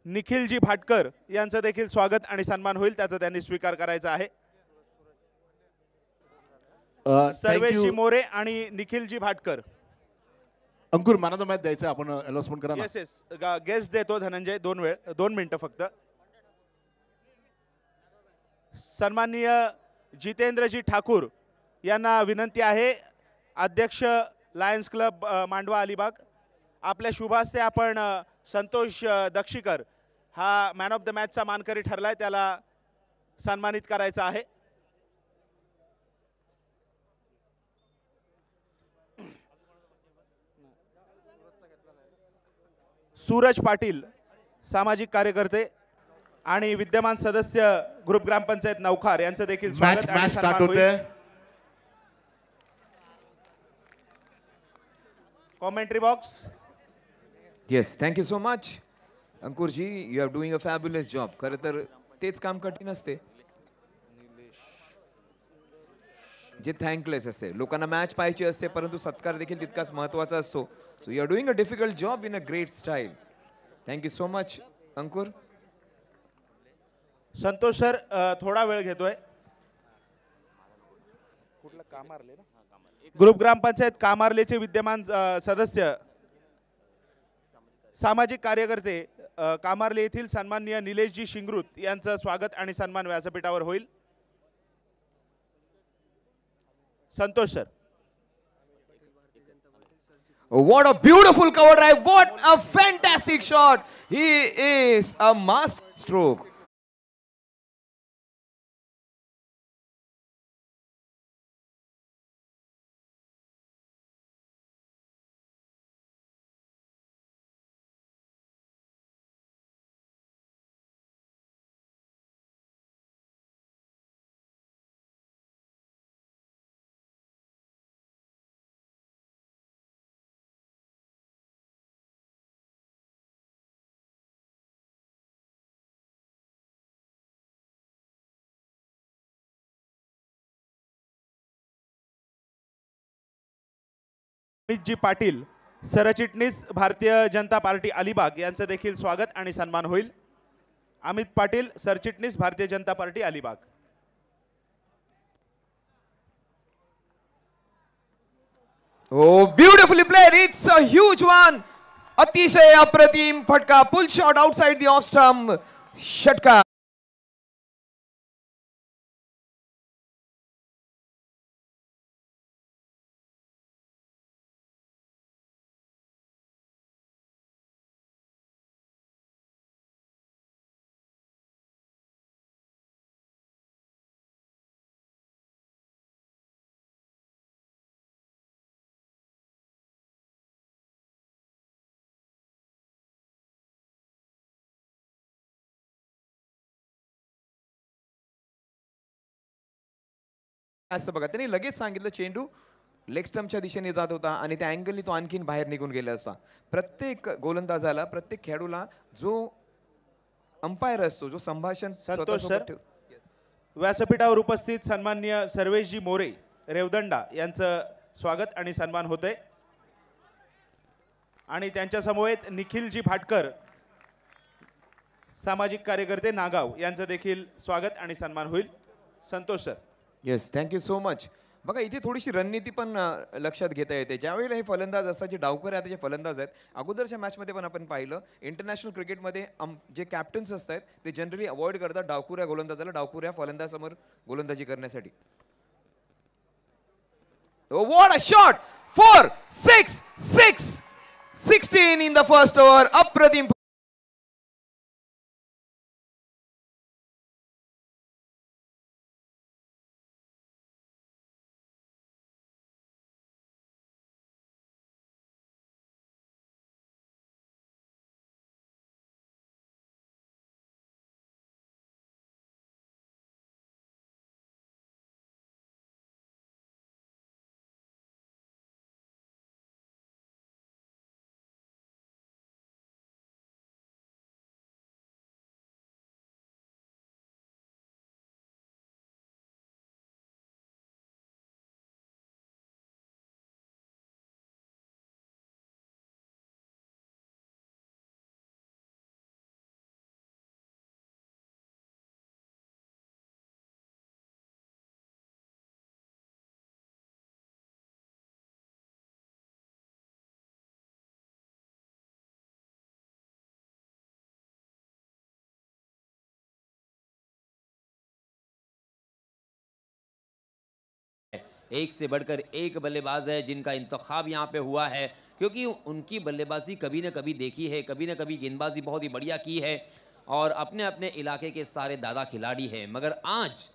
निखिलजी भाटकर यांचं देखील स्वागत आणि सन्मान होईल, त्याचा त्यांनी स्वीकार करायचा आहे। सर्वेशजी मोरे आणि निखिलजी भाटकर। अंकुर मॅन ऑफ द मॅच द्यायचं आपण अनाउन्समेंट करा ना। येस येस गेस्ट देतो धनंजय, 2 मिनिटं फक्त। सन्माननीय जितेंद्रजी ठाकूर यांना विनंती आहे, अध्यक्ष लायन्स क्लब मांडवा अलिबाग, आपल्या शुभ हस्ते आपण संतोष दक्षिकर हा मॅन ऑफ द मॅचचा मानकरी ठरलाय, त्याला सन्मानित करायचा आहे। सूरज पाटील सामाजिक कार्यकर्ते आणि विद्यमान सदस्य ग्रुप ग्रामपंचायत नौखार यांचं देखील स्वागत आणि सन्मान होईल। Commentary box. Yes, thank you so much Ankur ji, you are doing a fabulous job. खरं तर तेच काम कठीण असते जे थँकलेस असते, लोकांना मॅच पाहिजे असते परंतु सत्कार देखील तितकाच महत्त्वाचा असतो। So you are doing a difficult job in a great style. Thank you so much Ankur. Santosh sir थोडा वेळ घेतोय। कुठलं कामारले ना, ग्रुप ग्रामपंचायत कामारलेचे विद्यमान सदस्य सामाजिक कार्यकर्ते कामारले येथील सन्माननीय निलेशजी शिंगरूत यांचं स्वागत आणि सन्मान व्यासपीठावर होईल। Santosh sir. What a beautiful cover drive, what a fantastic shot. He is a master stroke. अमितजी Patil सरचिटणीस भारतीय जनता पार्टी अलिबाग यांचं देखील स्वागत आणि सन्मान होईल। अमित पाटील सरचिटणीस Bharatiya Janata party Alibag. Oh, beautifully played. It's a huge one. अतिशय अप्रतिम फटका, pull shot outside the off stump, षटकार। असं बघा, त्यांनी लगेच सांगितलं चेंडू लेग स्टंपच्या दिशेने जात होता आणि त्या अँगलनी तो आणखीन बाहेर निघून गेला असता। प्रत्येक गोलंदाजाला, प्रत्येक खेळाडूला जो अंपायर असतो, जो संभाषण संतोष सर, व्यासपीठावर उपस्थित सन्माननीय सर्वेशजी मोरे रेवदंडा यांचं स्वागत आणि सन्मान होते आणि त्यांच्या समवेत निखिलजी भाटकर सामाजिक कार्यकर्ते नागाव यांचं देखील स्वागत आणि सन्मान होईल। Santosh sir. Yes, thank you so much. बघा, इथे थोडीशी रणनीती पण लक्षात घेता येते। ज्यावेळेला हे फलंदाज असतात, जे डावकर आहेत, जे फलंदाज आहेत, अगोदरच्या मॅचमध्ये पण आपण पाहिलं, इंटरनॅशनल क्रिकेटमध्ये जे कॅप्टन्स असतात ते जनरली अवॉइड करतात डावकुऱ्या गोलंदाजाला डावकुऱ्या फलंदाजासमोर गोलंदाजी करण्यासाठी। What a shot, 4 6 6 16 in the first over, अप्रतिम। एक से बढ़कर एक बल्लेबाज है जिनका इंतखाब यहाँ पे हुआ है, क्योंकि उनकी बल्लेबाजी कभी न कभी देखी है, कभी न कभी गेंदबाजी बहुत ही बढ़िया की है और अपने अपने इलाके के सारे दादा खिलाड़ी हैं। मगर आज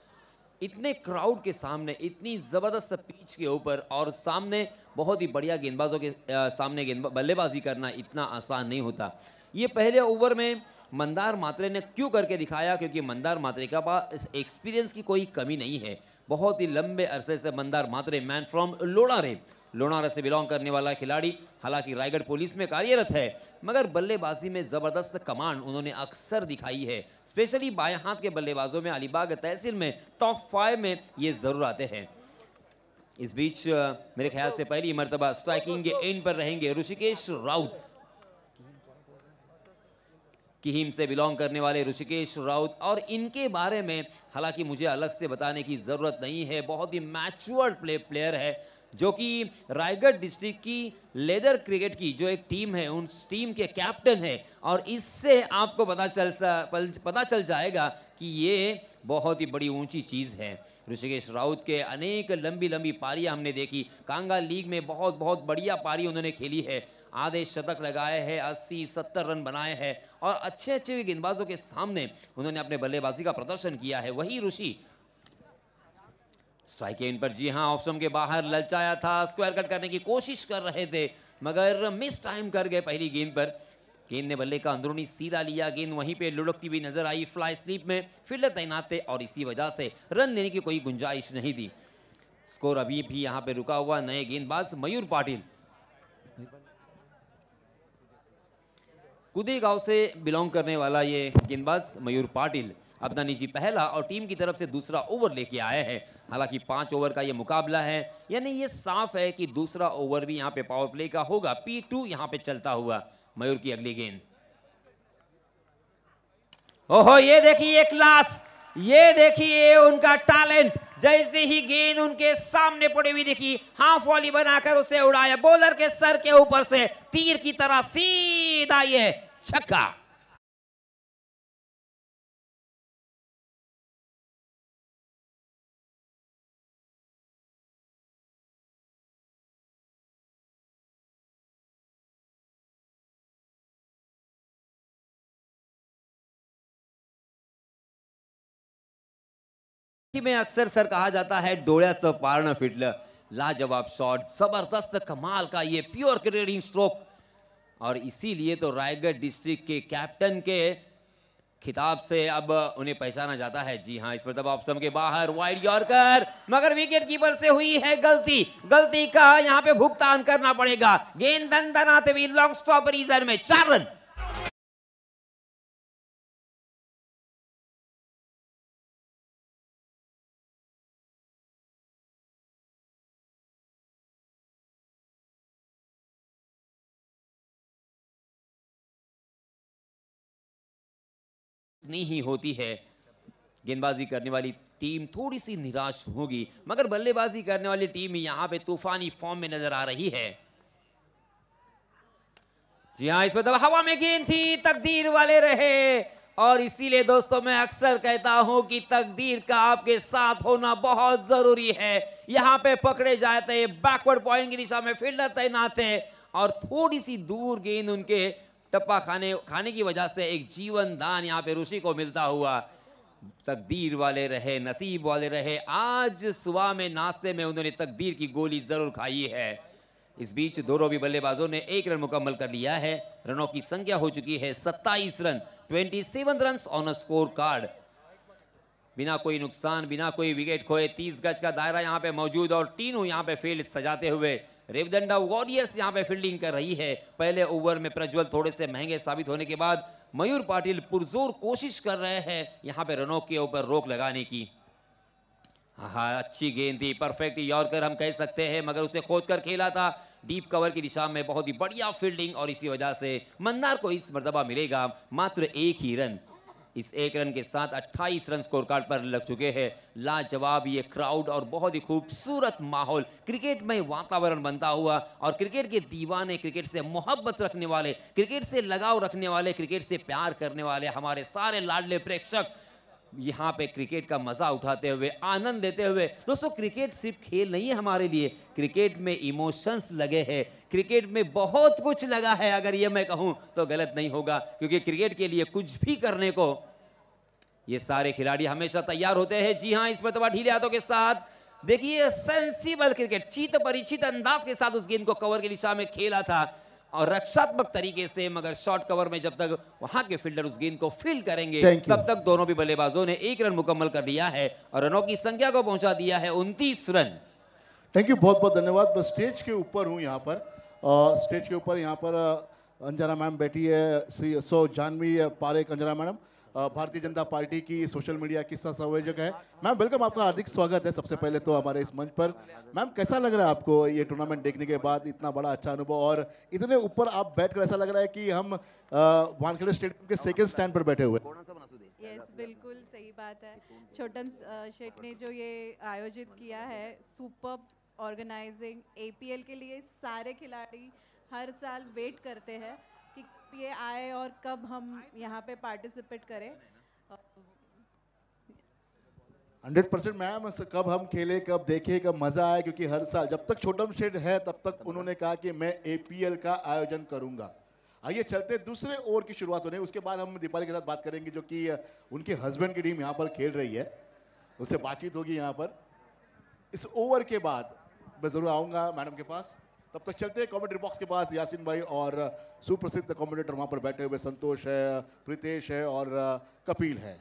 इतने क्राउड के सामने, इतनी ज़बरदस्त पिच के ऊपर और सामने बहुत ही बढ़िया गेंदबाजों के सामने बल्लेबाजी करना इतना आसान नहीं होता। ये पहले ओवर में मंदार मात्रे ने क्यों करके दिखाया, क्योंकि मंदार मात्रे का पास एक्सपीरियंस की कोई कमी नहीं है। बहुत ही लंबे अरसे से मंदार मात्रे, मैन फ्रॉम लोणारे से बिलोंग करने वाला खिलाड़ी, हालांकि रायगढ़ पुलिस में कार्यरत है, मगर बल्लेबाजी में ज़बरदस्त कमांड उन्होंने अक्सर दिखाई है। स्पेशली बाएं हाथ के बल्लेबाजों में अलीबाग तहसील में टॉप 5 में ये ज़रूर आते हैं। इस बीच मेरे ख्याल से पहली मर्तबा स्ट्राइकिंग के एंड पर रहेंगे ऋषिकेश राउत, किहीम से बिलोंग करने वाले ऋषिकेश राउत। और इनके बारे में हालांकि मुझे अलग से बताने की ज़रूरत नहीं है, बहुत ही मैच्योर्ड प्लेयर है, जो कि रायगढ़ डिस्ट्रिक्ट की लेदर क्रिकेट की जो एक टीम है, उस टीम के कैप्टन है। और इससे आपको पता चल जाएगा कि ये बहुत ही बड़ी ऊंची चीज़ है। ऋषिकेश राउत के अनेक लंबी पारियां हमने देखी, कांगा लीग में बहुत बढ़िया पारी उन्होंने खेली है, आधे शतक लगाए हैं, 80-70 रन बनाए हैं और अच्छे गेंदबाजों के सामने उन्होंने अपने बल्लेबाजी का प्रदर्शन किया है। वही ऋषि स्ट्राइक एंड पर, जी हां, ऑफ स्टंप के बाहर ललचाया था, स्क्वायर कट करने की कोशिश कर रहे थे मगर मिस टाइम कर गए पहली गेंद पर। गेंद ने बल्ले का अंदरूनी सीधा लिया, गेंद वहीं पे लुढ़कती हुई नजर आई। फ्लाई स्लिप में फील्डर तैनात थे और इसी वजह से रन लेने की कोई गुंजाइश नहीं थी। स्कोर अभी भी यहां पे रुका हुआ। नए गेंदबाज मयूर पाटिल, कुदी गांव से बिलोंग करने वाला ये गेंदबाज मयूर पाटिल अपना निजी पहला और टीम की तरफ से दूसरा ओवर लेके आए हैं। हालांकि 5 ओवर का ये मुकाबला है, यानी ये साफ है कि दूसरा ओवर भी यहाँ पे पावर प्ले का होगा। P2 यहाँ पे चलता हुआ। मयूर की अगली गेंद, ओहो, ये देखिए क्लास, ये देखिए उनका टैलेंट। जैसे ही गेंद उनके सामने पड़ी हुई दिखी, हाफ वॉली बनाकर उसे उड़ाया, बॉलर के सर के ऊपर से तीर की तरह सीधा ये छक्का। में अक्सर सर कहा जाता है डोळ्याचं पारणं फिटलं। लाजवाब शॉट, जबरदस्त कमाल का ये प्योर क्रिकेटिंग स्ट्रोक, और इसीलिए तो रायगढ़ डिस्ट्रिक्ट के कैप्टन के खिताब से अब उन्हें पहचाना जाता है। जी हां, इस मतलब ऑफ स्टंप के बाहर वाइड यॉर्कर, मगर विकेट कीपर से हुई है गलती का यहां पे भुगतान करना पड़ेगा। गेंद दंदनाते हुए लॉन्ग स्टॉप रीजन में 4 रन। नहीं ही होती है। गेंदबाजी करने वाली टीम थोड़ी सी निराश होगी, मगर बल्लेबाजी करने वाली टीम यहां पे तूफानी फॉर्म में नजर आ रही है। जी हां, इस मतलब हवा में गेंद थी, तकदीर वाले रहे, और इसीलिए दोस्तों मैं अक्सर कहता हूं कि तकदीर का आपके साथ होना बहुत जरूरी है। यहां पे पकड़े जाते, बैकवर्ड पॉइंट की दिशा में फील्डर तैनात है और थोड़ी सी दूर गेंद उनके टप्पा खाने की वजह से एक जीवन दान यहाँ पे ऋषि को मिलता हुआ। तकदीर वाले रहे, नसीब वाले रहे, आज सुबह में नाश्ते में उन्होंने तकदीर की गोली जरूर खाई है। इस बीच दोनों भी बल्लेबाजों ने 1 रन मुकम्मल कर लिया है। रनों की संख्या हो चुकी है 27 run, 27 run on a score card. बिना कोई नुकसान, बिना कोई विकेट खोए 30 गज का दायरा यहाँ पे मौजूद, और तीनों यहाँ पे फील्ड सजाते हुए रेवदंडा वॉरियर्स यहाँ पे फील्डिंग कर रही है। पहले ओवर में प्रज्वल थोड़े से महंगे साबित होने के बाद मयूर पाटिल पुरजोर कोशिश कर रहे हैं यहाँ पे रनों के ऊपर रोक लगाने की। हाँ, अच्छी गेंद थी, परफेक्ट यॉर्कर हम कह सकते हैं, मगर उसे खोद कर खेला था डीप कवर की दिशा में। बहुत ही बढ़िया फील्डिंग, और इसी वजह से मंदार को इस मर्तबा मिलेगा मात्र 1 ही रन। इस 1 रन के साथ 28 रन स्कोर कार्ड पर लग चुके हैं। लाजवाब ये क्राउड और बहुत ही खूबसूरत माहौल, क्रिकेट में वातावरण बनता हुआ, और क्रिकेट के दीवाने, क्रिकेट से मोहब्बत रखने वाले, क्रिकेट से लगाव रखने वाले, क्रिकेट से प्यार करने वाले हमारे सारे लाडले प्रेक्षक यहाँ पे क्रिकेट का मजा उठाते हुए, आनंद लेते हुए। दोस्तों, क्रिकेट सिर्फ खेल नहीं है हमारे लिए, क्रिकेट में इमोशंस लगे हैं, क्रिकेट में बहुत कुछ लगा है। अगर ये मैं कहूँ तो गलत नहीं होगा, क्योंकि क्रिकेट के लिए कुछ भी करने को ये सारे खिलाड़ी हमेशा तैयार होते हैं। जी हाँ, इस मरतबा ढीले हाथों के साथ देखिए सेंसिबल क्रिकेट, चित परिचित अंदाज के साथ उस गेंद को कवर की दिशा में खेला था और रक्षात्मक तरीके से, मगर शॉर्ट कवर में जब तक वहां के फील्डर उस गेंद को फील्ड करेंगे तब तक दोनों भी बल्लेबाजों ने 1 रन मुकम्मल कर लिया है और रनों की संख्या को पहुंचा दिया है 29 रन। थैंक यू, बहुत बहुत धन्यवाद। बस स्टेज के ऊपर हूँ यहाँ पर, स्टेज के ऊपर यहाँ पर अंजना मैम बैठी है, श्री जानवी पारेख अंजना मैडम, भारतीय जनता पार्टी की सोशल मीडिया की सह संयोजक है। मैम वेलकम, आपका हार्दिक स्वागत है सबसे पहले तो हमारे इस मंच पर। मैम कैसा लग रहा है आपको ये टूर्नामेंट देखने के बाद, इतना बड़ा अच्छा अनुभव और इतने ऊपर आप बैठकर ऐसा लग रहा है कि हम वानखेड़े स्टेडियम के सेकंड स्टैंड पर बैठे हुए। यस, बिल्कुल सही बात है। छोटम शेठ ने जो ये आयोजित किया है, सुपर ऑर्गेनाइजिंग, एपीएल के लिए सारे खिलाड़ी हर साल वेट करते हैं कि ये आए और कब हम यहाँ पे पार्टिसिपेट करें। 100% मैम, कब हम खेले, कब देखे, कब मजा आए, क्योंकि हर साल जब तक छोटम शेठ है तब तक उन्होंने कहा कि मैं एपीएल का आयोजन करूंगा। आइए चलते दूसरे ओवर की शुरुआत होने, उसके बाद हम दीपाली के साथ बात करेंगे जो कि उनके हस्बैंड की टीम यहाँ पर खेल रही है, उससे बातचीत होगी यहाँ पर। इस ओवर के बाद मैं जरूर आऊंगा मैडम के पास। तब तक चलते हैं कमेंट्री बॉक्स के पास, यासीन भाई और सुप्रसिद्ध कमेंटेटर वहां पर बैठे हुए, संतोष है, प्रीतेश है और कपिल है।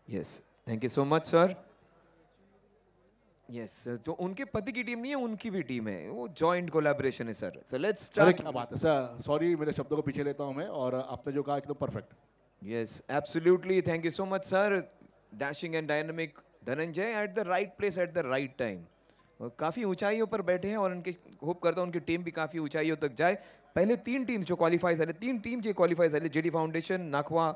Yes, thank you so much sir. Yes, तो उनके पति की टीम नहीं है, उनकी भी टीम है, वो जॉइंट कोलैबोरेशन है सर। So let's start. क्या बात है सर, सॉरी मेरे शब्दों को पीछे लेता हूं मैं, और आपने जो कहा एकदम perfect. Yes, absolutely, thank you so much sir. Dashing and dynamic Dhananjay at the right place at the right time. काफ़ी ऊंचाइयों पर बैठे हैं और उनके होप करता हूँ उनकी टीम भी काफ़ी ऊंचाइयों तक जाए। पहले 3 टीम जो क्वालिफाई झाले, 3 टीम जे क्वालिफाय झाले, JD foundation, Nakhwa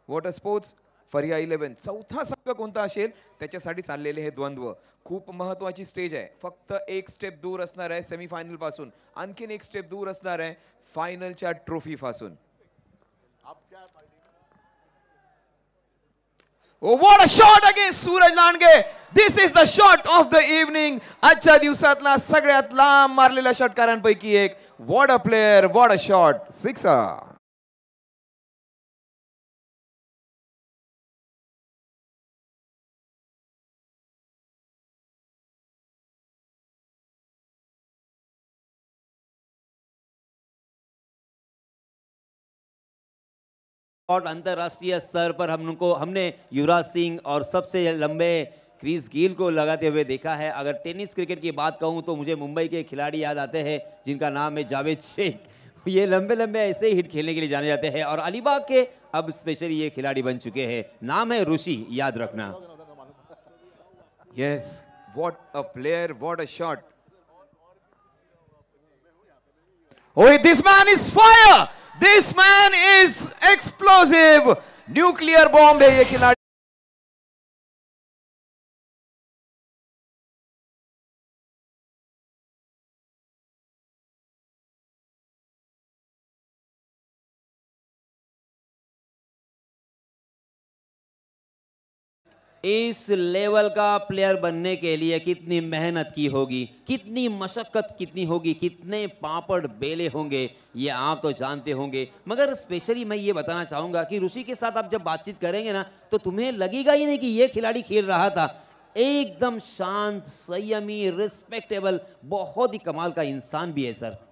water sports, फरिया 11, चौथा संघ कोणता असेल त्याच्यासाठी चाललेले हे द्वंद्व। खूप महत्त्वाची स्टेज आहे, फक्त एक स्टेप दूर असणार आहे सेमीफायनल पासून, आणखीन एक स्टेप दूर असणार आहे फायनलच्या ट्रॉफी पासून। Oh, what a shot against Suraj Landge. This is the shot of the evening. आजच्या दिवसातला सगळ्यात लांब मारलेल्या षटकारांपैकी एक. What a player, what a shot. Sixer. और अंतर्राष्ट्रीय स्तर पर हमने युवराज सिंह और सबसे लंबे क्रिस गेल को लगाते हुए देखा है। अगर टेनिस क्रिकेट की बात कहूं तो मुझे मुंबई के खिलाड़ी याद आते हैं जिनका नाम है जावेद शेख। ये लंबे लंबे ऐसे ही हिट खेलने के लिए जाने जाते हैं और अलीबाग के अब स्पेशली ये खिलाड़ी बन चुके हैं। नाम है ऋषि, याद रखना। Yes, what a player, what a shot. Oh, this man is fire. This man is explosive. Nuclear bomb है ये खिलाड़ी। इस लेवल का प्लेयर बनने के लिए कितनी मेहनत की होगी, कितनी मशक्कत कितनी होगी, कितने पापड़ बेले होंगे, ये आप तो जानते होंगे। मगर स्पेशली मैं ये बताना चाहूंगा कि ऋषि के साथ आप जब बातचीत करेंगे ना तो तुम्हें लगेगा ही नहीं कि ये खिलाड़ी खेल रहा था। एकदम शांत, संयमी, रिस्पेक्टेबल, बहुत ही कमाल का इंसान भी है सर।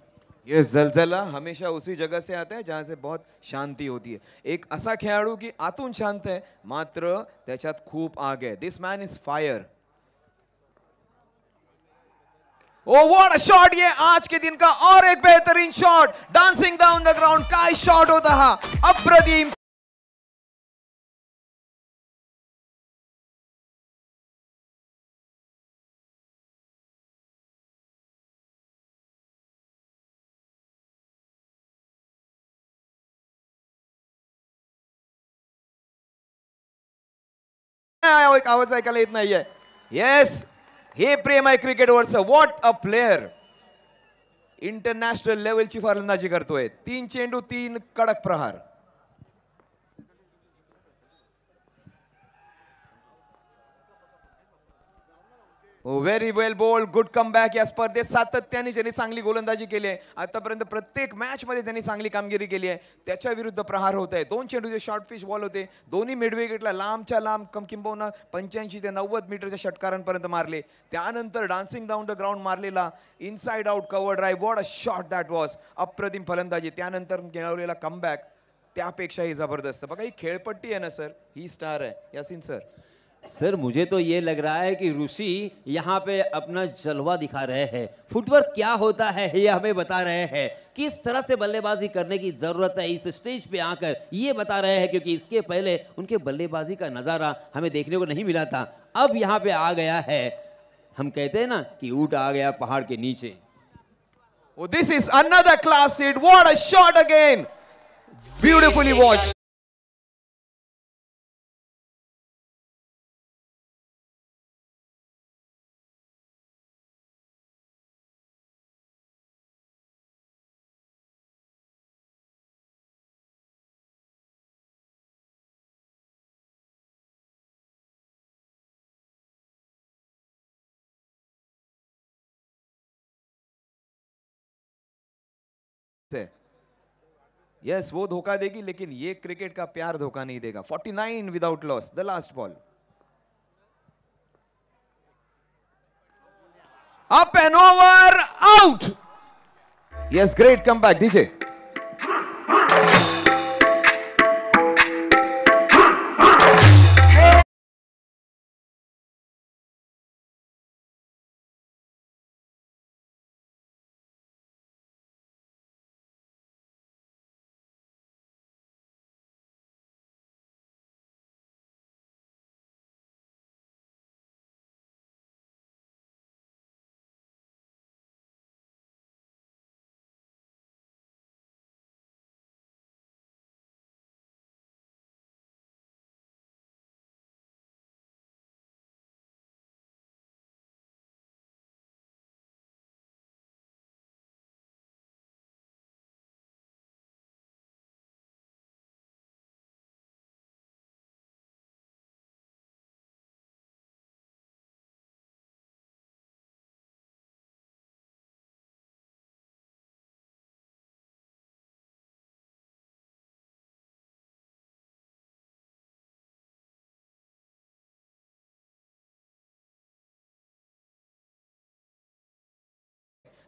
ये जलजला हमेशा उसी जगह से आता है जहां से बहुत शांति होती है। एक असा खेळाडू की आतून शांत है मात्र त्याच्यात खूप आग है। This man is fire. Oh what a shot, ये आज के दिन का और एक बेहतरीन shot. Dancing down the ground, काय शॉट होता हा, अप्रतिम। एक आवाज ऐकायला येत नाहीये। येस, हे प्रेम आहे क्रिकेटवरचं। व्हॉट अ प्लेयर, इंटरनॅशनल लेवलची फलंदाजी करतोय। 3 चेंडू 3 कडक प्रहार। Very well bowled, good comeback. या स्पर्धेत सातत्याने ज्यांनी चांगली गोलंदाजी केली आहे आतापर्यंत, प्रत्येक मॅच मध्ये त्यांनी चांगली कामगिरी केली आहे. त्याच्या विरुद्ध प्रहार होत आहे. 2 चेंडूचे शॉर्ट पिच बॉल होते, दोन्ही मिड विकेटला लांबच्या लांब किंबहुना 85 ते 90 मीटरच्या षटकारांपर्यंत मारले. त्यानंतर डान्सिंग डाऊन द ग्राउंड मारलेला inside out cover drive. What a shot that was. अप्रतिम फलंदाजी. त्यानंतर मिळवलेला कमबॅक त्यापेक्षाही जबरदस्त. बघा ही खेळपट्टी आहे ना सर, ही स्टार आहे. यासीन सर. सर मुझे तो ये लग रहा है कि ऋषि यहाँ पे अपना जलवा दिखा रहे हैं. फुटवर्क क्या होता है ये हमें बता रहे हैं. किस तरह से बल्लेबाजी करने की जरूरत है इस स्टेज पे आकर ये बता रहे हैं, क्योंकि इसके पहले उनके बल्लेबाजी का नजारा हमें देखने को नहीं मिला था. अब यहाँ पे आ गया है, हम कहते हैं ना कि ऊंट आ गया पहाड़ के नीचे. Oh, this is another class hit. What a shot again. Beautifully watched. Yes वो धोखा देगी, लेकिन ये क्रिकेट का प्यार धोखा नहीं देगा. 49 without loss. The last ball. Up and over, out. Yes, great comeback DJ.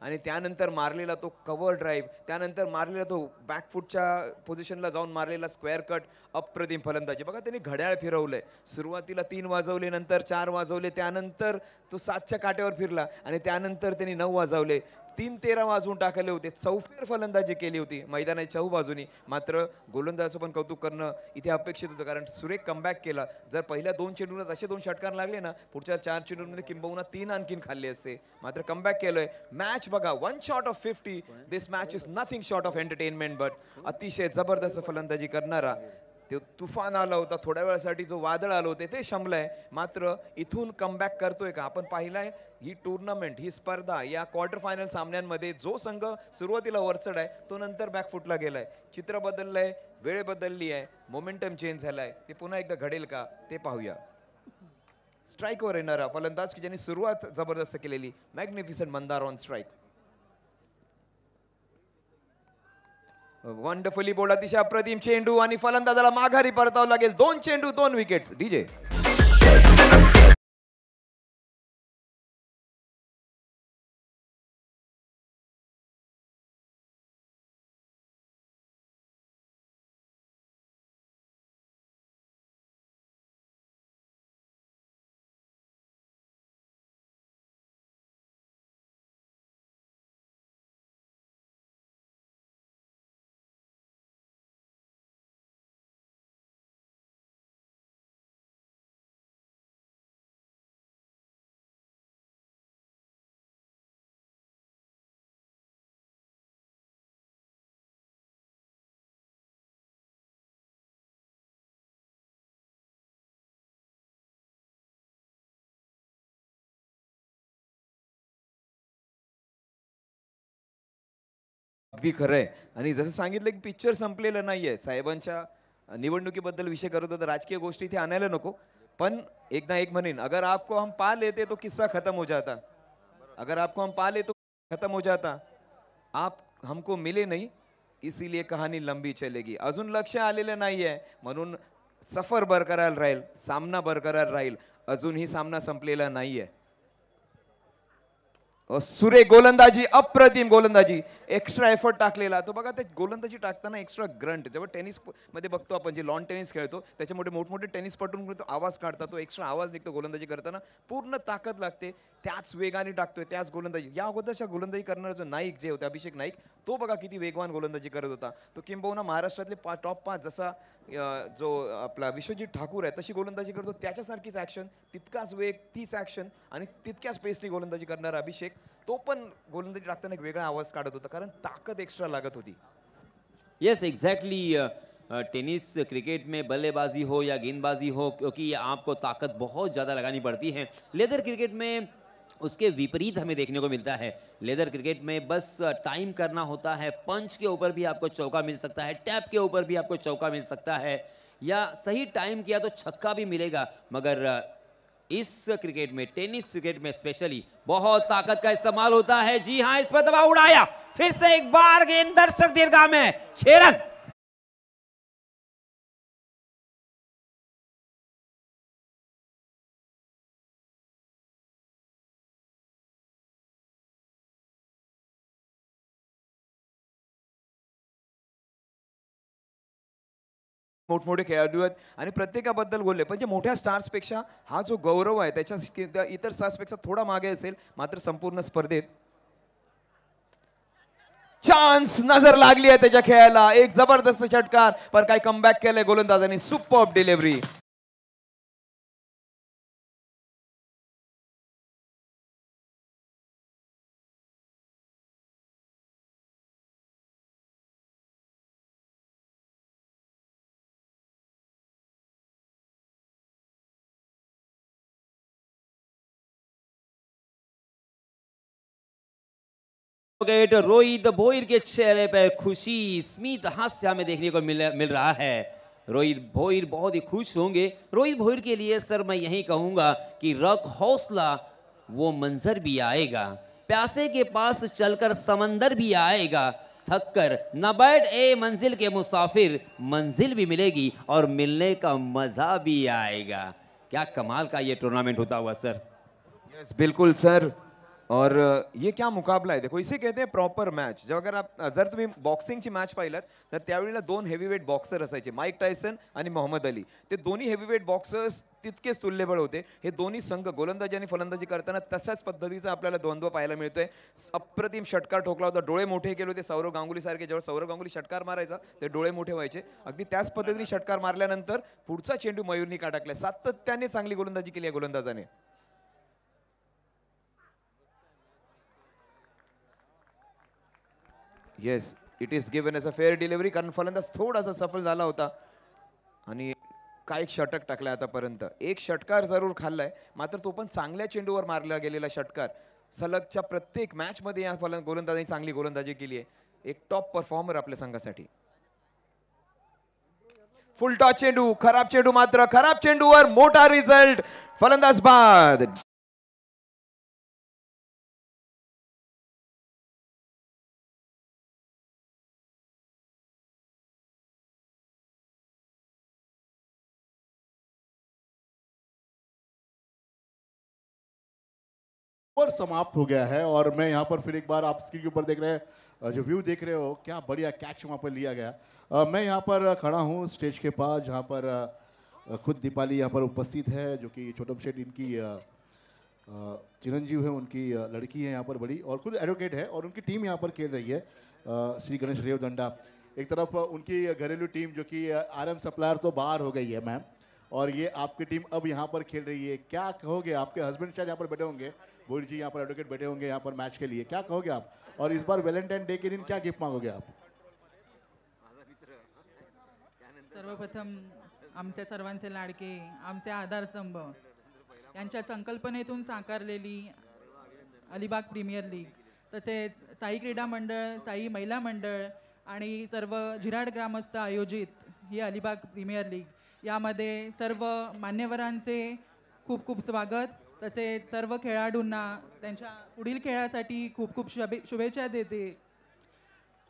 आणि त्यानंतर मारलेला तो कव्हर ड्राईव्ह, त्यानंतर मारलेला तो बॅकफुटच्या पोझिशनला जाऊन मारलेला स्क्वेअर कट. अप्रतिम फलंदाजी. बघा त्यांनी घड्याळ फिरवलंय. सुरुवातीला 3 वाजवले, नंतर 4 वाजवले, त्यानंतर तो 7च्या काट्यावर फिरला आणि त्यानंतर त्यांनी 9 वाजवले. 3-13 वाजवून टाकले होते. चौफेर फलंदाजी केली होती मैदानाच्या चहू बाजूनी. मात्र गोलंदाजाचं पण कौतुक करणं इथे अपेक्षित होतं, कारण सुरेख कमबॅक केला. जर पहिल्या 2 चेंडूला असे 2 षटकार लागले ना, पुढच्या 4 चेंडूंमध्ये किंबहुना 3 आणखीन खाल्ले असते. मात्र कमबॅक केलंय. मॅच बघा, 1 shot of 50. This match is nothing short of entertainment. But अतिशय जबरदस्त फलंदाजी करणारा ते तुफान आला होता, थोड्या वेळासाठी जो वादळ आलं होते ते शमलंय. मात्र इथून कमबॅक करतोय का? आपण पाहिलंय ही टुर्नामेंट, ही स्पर्धा, या क्वार्टर फायनल सामन्यांमध्ये जो संघ सुरुवातीला वरचढ आहे तो नंतर बॅकफुटला गेलाय. चित्र बदललंय, वेळ बदलली आहे, मोमेंटम चेंज झालाय. ते पुन्हा एकदा घडेल का ते पाहूया. स्ट्राईकवर येणारा फलंदाज की ज्यांनी सुरुवात जबरदस्त केलेली, magnificent Mandar on strike. Wonderfully bowled, अतिशय अप्रतिम चेंडू आणि फलंदाजाला माघारी परतावं लागेल. 2 चेंडू 2 विकेट्स. डीजे. अगदी खरंय. आणि जसं सांगितलं की पिक्चर संपलेलं नाहीये. साहेबांच्या निवडणुकीबद्दल विषय करत होता, राजकीय गोष्टी इथे आणायला नको. पण एक ना एक म्हणेन, अगर आपको हम पा लेते तो किस्सा खत्म हो जाता, अगर आपको हम पा ले तो खत्म हो जाता, आप हमको मिले नहीं इसीलिए कहाणी लंबी चलेगी. अजून लक्ष आलेलं नाहीये म्हणून सफर बरकरार राहील, सामना बरकरार राहील. अजूनही सामना संपलेला नाहीये. सुरेख गोलंदाजी, अप्रतिम गोलंदाजी, एक्स्ट्रा एफर्ट टाकलेला. तो बघा ते गोलंदाजी टाकताना एक्स्ट्रा ग्रंट, जेव्हा टेनिस मध्ये बघतो आपण, जे लॉन टेनिस खेळतो त्याच्यामध्ये मोठमोठे टेनिस पटून तो आवाज काढतात, तो एक्स्ट्रा आवाज निघतो गोलंदाजी करताना. पूर्ण ताकद लागते, त्याच वेगाने टाकतोय, त्याच गोलंदाजी. या अगोदरच्या गोलंदाजी करणारा जो नाईक जे होते, अभिषेक नाईक, तो बघा किती वेगवान गोलंदाजी करत होता. तो किंबहुना महाराष्ट्रातले टॉप 5 जसा जो आपला विश्वजित ठाकूर आहे तशी गोलंदाजी करतो, त्याच्यासारखीच ॲक्शन, तितकाच वेग, तीच ॲक्शन आणि तितक्याच पेसली गोलंदाजी करणारा अभिषेक, तो पण गोलंदाजी टाकताना एक वेगळा आवाज काढत होता, कारण ताकद एक्स्ट्रा लागत होती. Yes exactly. टेनिस क्रिकेट में बल्लेबाजी हो या गेंदबाजी हो, क्योंकि आपको ताकत बहुत ज़्यादा लगानी पड़ती है. लेदर क्रिकेट में उसके विपरीत हमें देखने को मिलता है. लेदर क्रिकेट में बस टाइम करना होता है, पंच के ऊपर भी आपको चौका मिल सकता है, टैप के ऊपर भी आपको चौका मिल सकता है, या सही टाइम किया तो छक्का भी मिलेगा. मगर इस क्रिकेट में, टेनिस क्रिकेट में स्पेशली बहुत ताकत का इस्तेमाल होता है. जी हां, इस पर दबाव उड़ाया, फिर से एक बार गेंद दर्शक दीर्घा में, 6 रन. मोठमोठे खेळाडू आहेत आणि प्रत्येकाबद्दल बोलले, पण जे मोठ्या स्टार्सपेक्षा हा जो गौरव आहे त्याच्या इतर स्टार्सपेक्षा थोडा मागे असेल, मात्र संपूर्ण स्पर्धेत चान्स नजर लागली आहे त्याच्या खेळाला. एक जबरदस्त षटकार, पण काय कमबॅक केलंय गोलंदाजांनी. Superb delivery. रोहित भोईर के चेहरे पर खुशी, स्मित हास्य हमें देखने को मिल रहा है. रोहित भोईर बहुत ही खुश होंगे. रोहित भोईर के लिए सर मैं यही कहूंगा कि रख हौसला, वो मंजर भी आएगा. प्यासे के पास चलकर समंदर भी आएगा. थक कर न बैठ ए मंजिल के मुसाफिर, मंजिल भी मिलेगी और मिलने का मजा भी आएगा. क्या कमाल का ये टूर्नामेंट होता हुआ सर. यस बिल्कुल सर. और ये क्या मुकाबला आहे. देखो इसे कहते हैं प्रॉपर मॅच. जेव्हा अगर आप जर तुम्ही बॉक्सिंगची मॅच पाहिलात तर त्यावेळेला 2 हेवीवेट बॉक्सर असायचे, माईक टायसन आणि मोहम्मद अली. ते दोन्ही हेवीवेट बॉक्सर्स तितकेच तुल्यबळ होते. हे दोन्ही संघ गोलंदाजी आणि फलंदाजी करताना तशाच पद्धतीचा आपल्याला द्वंद्व पाहायला मिळतोय. अप्रतिम षटकार ठोकला होता, डोळे मोठे केले होते सौरव गांगुली सारखे. जेव्हा सौरव गांगुली षटकार मारायचा ते डोळे मोठे व्हायचे. अगदी त्याच पद्धतीने षटकार मारल्यानंतर पुढचा चेंडू मयूरनी का टाकलाय. सातत्याने चांगली गोलंदाजी केली आहे गोलंदाजाने. Yes, it is given as a fair delivery, कारण फलंदाज थोडासा सफल झाला होता आणि काय षटक टाकलाय आतापर्यंत. एक षटकार जरूर खाल्लाय, मात्र तो पण चांगल्या चेंडूवर मारला गेलेला षटकार. सलगच्या प्रत्येक मॅच मध्ये या गोलंदाजांनी चांगली गोलंदाजी केली आहे. एक टॉप परफॉर्मर आपल्या संघासाठी. फुल टॉस चेंडू, खराब चेंडू, मात्र खराब चेंडूवर मोठा रिझल्ट, फलंदाज बाद. ओवर समाप्त हो गया है और मैं यहाँ पर फिर एक बार आप स्क्रीन के ऊपर देख रहे हैं, जो व्यू देख रहे हो, क्या बढ़िया कैच वहाँ पर लिया गया. मैं यहाँ पर खड़ा हूँ स्टेज के पास, जहाँ पर खुद दीपाली यहाँ पर उपस्थित है, जो कि छोटम शेठ इनकी चिरंजीव है, उनकी लड़की है यहाँ पर बड़ी, और खुद एडवोकेट है, और उनकी टीम यहाँ पर खेल रही है. श्री गणेश रेवदंडा. एक तरफ उनकी घरेलू टीम जो कि RM सप्लायर तो बाहर हो गई है मैम, और ये आपकी टीम अब यहाँ पर खेल रही है. क्या कहोगे? आपके हस्बैंड शायद यहाँ पर बैठे होंगे, भोईर जी यहाँ पर एडवोकेट बैठे होंगे यहाँ पर मैच के लिए. क्या कहोगे आप? और इस बार वैलेंटाइन डे के दिन क्या गिफ्ट मांगोगे आप? सर्वप्रथम आमचे सर्वांचे लाडके, आमचे आधारस्तंभ, यांच्या संकल्पनेतून साकारलेली अलिबाग प्रीमियर लीग, तसेच साई क्रीडा मंडळ, साई महिला मंडळ आणि सर्व झिराड ग्रामस्थ आयोजित ही अलिबाग प्रीमियर लीग, यामध्ये सर्व मान्यवरांचे खूप खूप स्वागत, तसेच सर्व खेळाडूंना त्यांच्या पुढील खेळासाठी खूप खूप शुभेच्छा देते.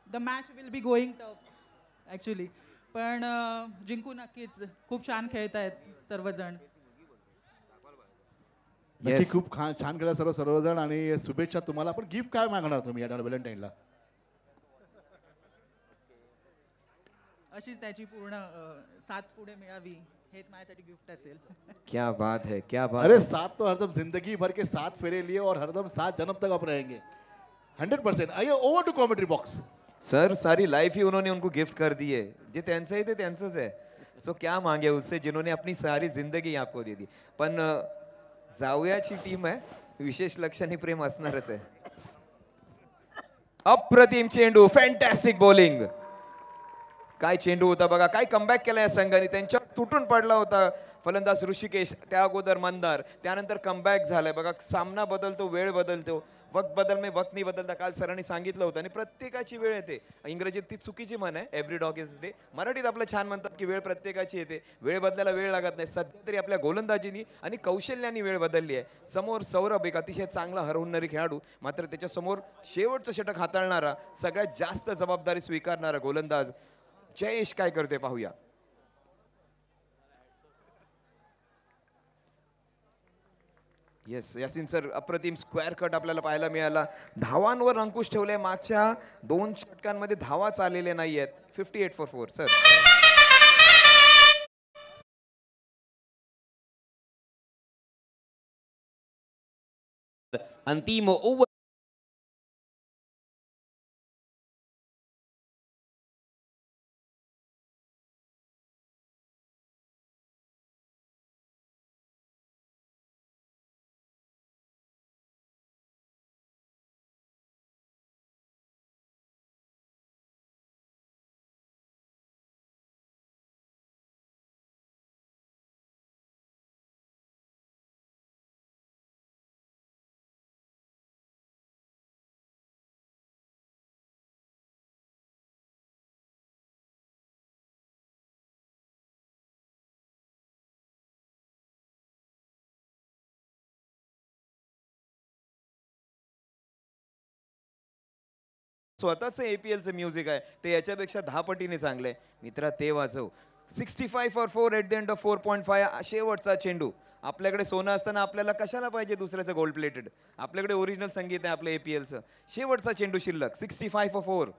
The match will be going tough actually, पण जिंकू नक्कीच. खूप छान खेळत आहेत सर्वजण. नक्की खूप छान खेळा सर्वजण आणि शुभेच्छा तुम्हाला. पण गिफ्ट काय मागणार तुम्ही या व्हॅलेंटाईनला? अशीच त्याची पूर्ण साथ पुढे मिळावी हेच माझ्यासाठी गिफ्ट असेल. क्या बात है, क्या बात. अरे साथ तो हरदम जिंदगी भर के 7 फेरे लिए और हरदम 7 जन्म तक आप रहेंगे 100%. आइए over to commentary box. Sir सारी लाइफ ही उन्होंने उनको गिफ्ट कर दी है. जे त्यांचं आहे ते त्यांचंच आहे. सो क्या मांगे उससे जिन्होंने अपनी सारी जिंदगी आपको दे दी. पण जावयाची टीम आहे, विशेष लक्ष आणि प्रेम असणारच आहे. अप्रतिम चेंडू, फॅन्टॅस्टिक बॉलिंग. काय चेंडू होता बघा, काय कमबॅक केला या संघाने. त्यांच्या तुटून पडला होता फलंदाज ऋषिकेश, त्या अगोदर मंदार, त्यानंतर कमबॅक झालाय बघा. सामना बदलतो, वेळ बदलतो, वक्त बदल में वक्त नाही बदलता. काल सरांनी सांगितलं होतं आणि प्रत्येकाची वेळ येते. इंग्रजीत ती चुकीची म्हण आहे, एव्हरी डॉग इज डे. मराठीत आपलं छान म्हणतात की वेळ प्रत्येकाची येते, वेळ बदलायला वेळ लागत नाही. सध्या तरी आपल्या गोलंदाजीनी आणि कौशल्याने वेळ बदलली आहे. समोर सौरभ एक अतिशय चांगला हरवणारी खेळाडू, मात्र त्याच्यासमोर शेवटचं षटक हाताळणारा, सगळ्यात जास्त जबाबदारी स्वीकारणारा गोलंदाज जयेश काय करते पाहूया. येस यासिन सर, अप्रतिम स्क्वेअर कट आपल्याला पाहायला मिळाला. धावांवर अंकुश ठेवले. मागच्या 2 षटकांमध्ये धावा चाललेले नाही आहेत. 58 for 4 सर. अंतिम ओवर स्वतःचं APLचं म्युझिक आहे ते याच्यापेक्षा 10 पटीने चांगलं आहे. मित्रा ते वाजव. 65 for 4 at the end of 4.5. शेवटचा चेंडू. आपल्याकडे सोनं असताना आपल्याला कशाला पाहिजे दुसऱ्याचं गोल्ड प्लेटेड. आपल्याकडे ओरिजिनल संगीत आहे आपलं APLचं. शेवटचा चेंडू शिल्लक. 65 for 4.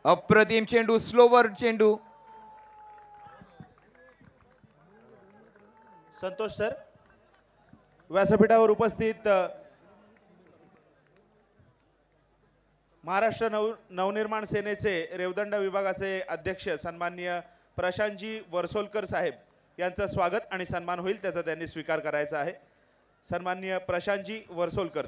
अप्रतिम चेंडू, स्लोवर चेंडू. संतोष सर, व्यासपीठावर उपस्थित महाराष्ट्र नवनिर्माण सेनेचे रेवदंड विभागाचे अध्यक्ष सन्माननीय प्रशांतजी वर्सोलकर साहेब यांचं स्वागत आणि सन्मान होईल, त्याचा त्यांनी स्वीकार करायचा आहे. सन्माननीय प्रशांतजी वर्सोलकर.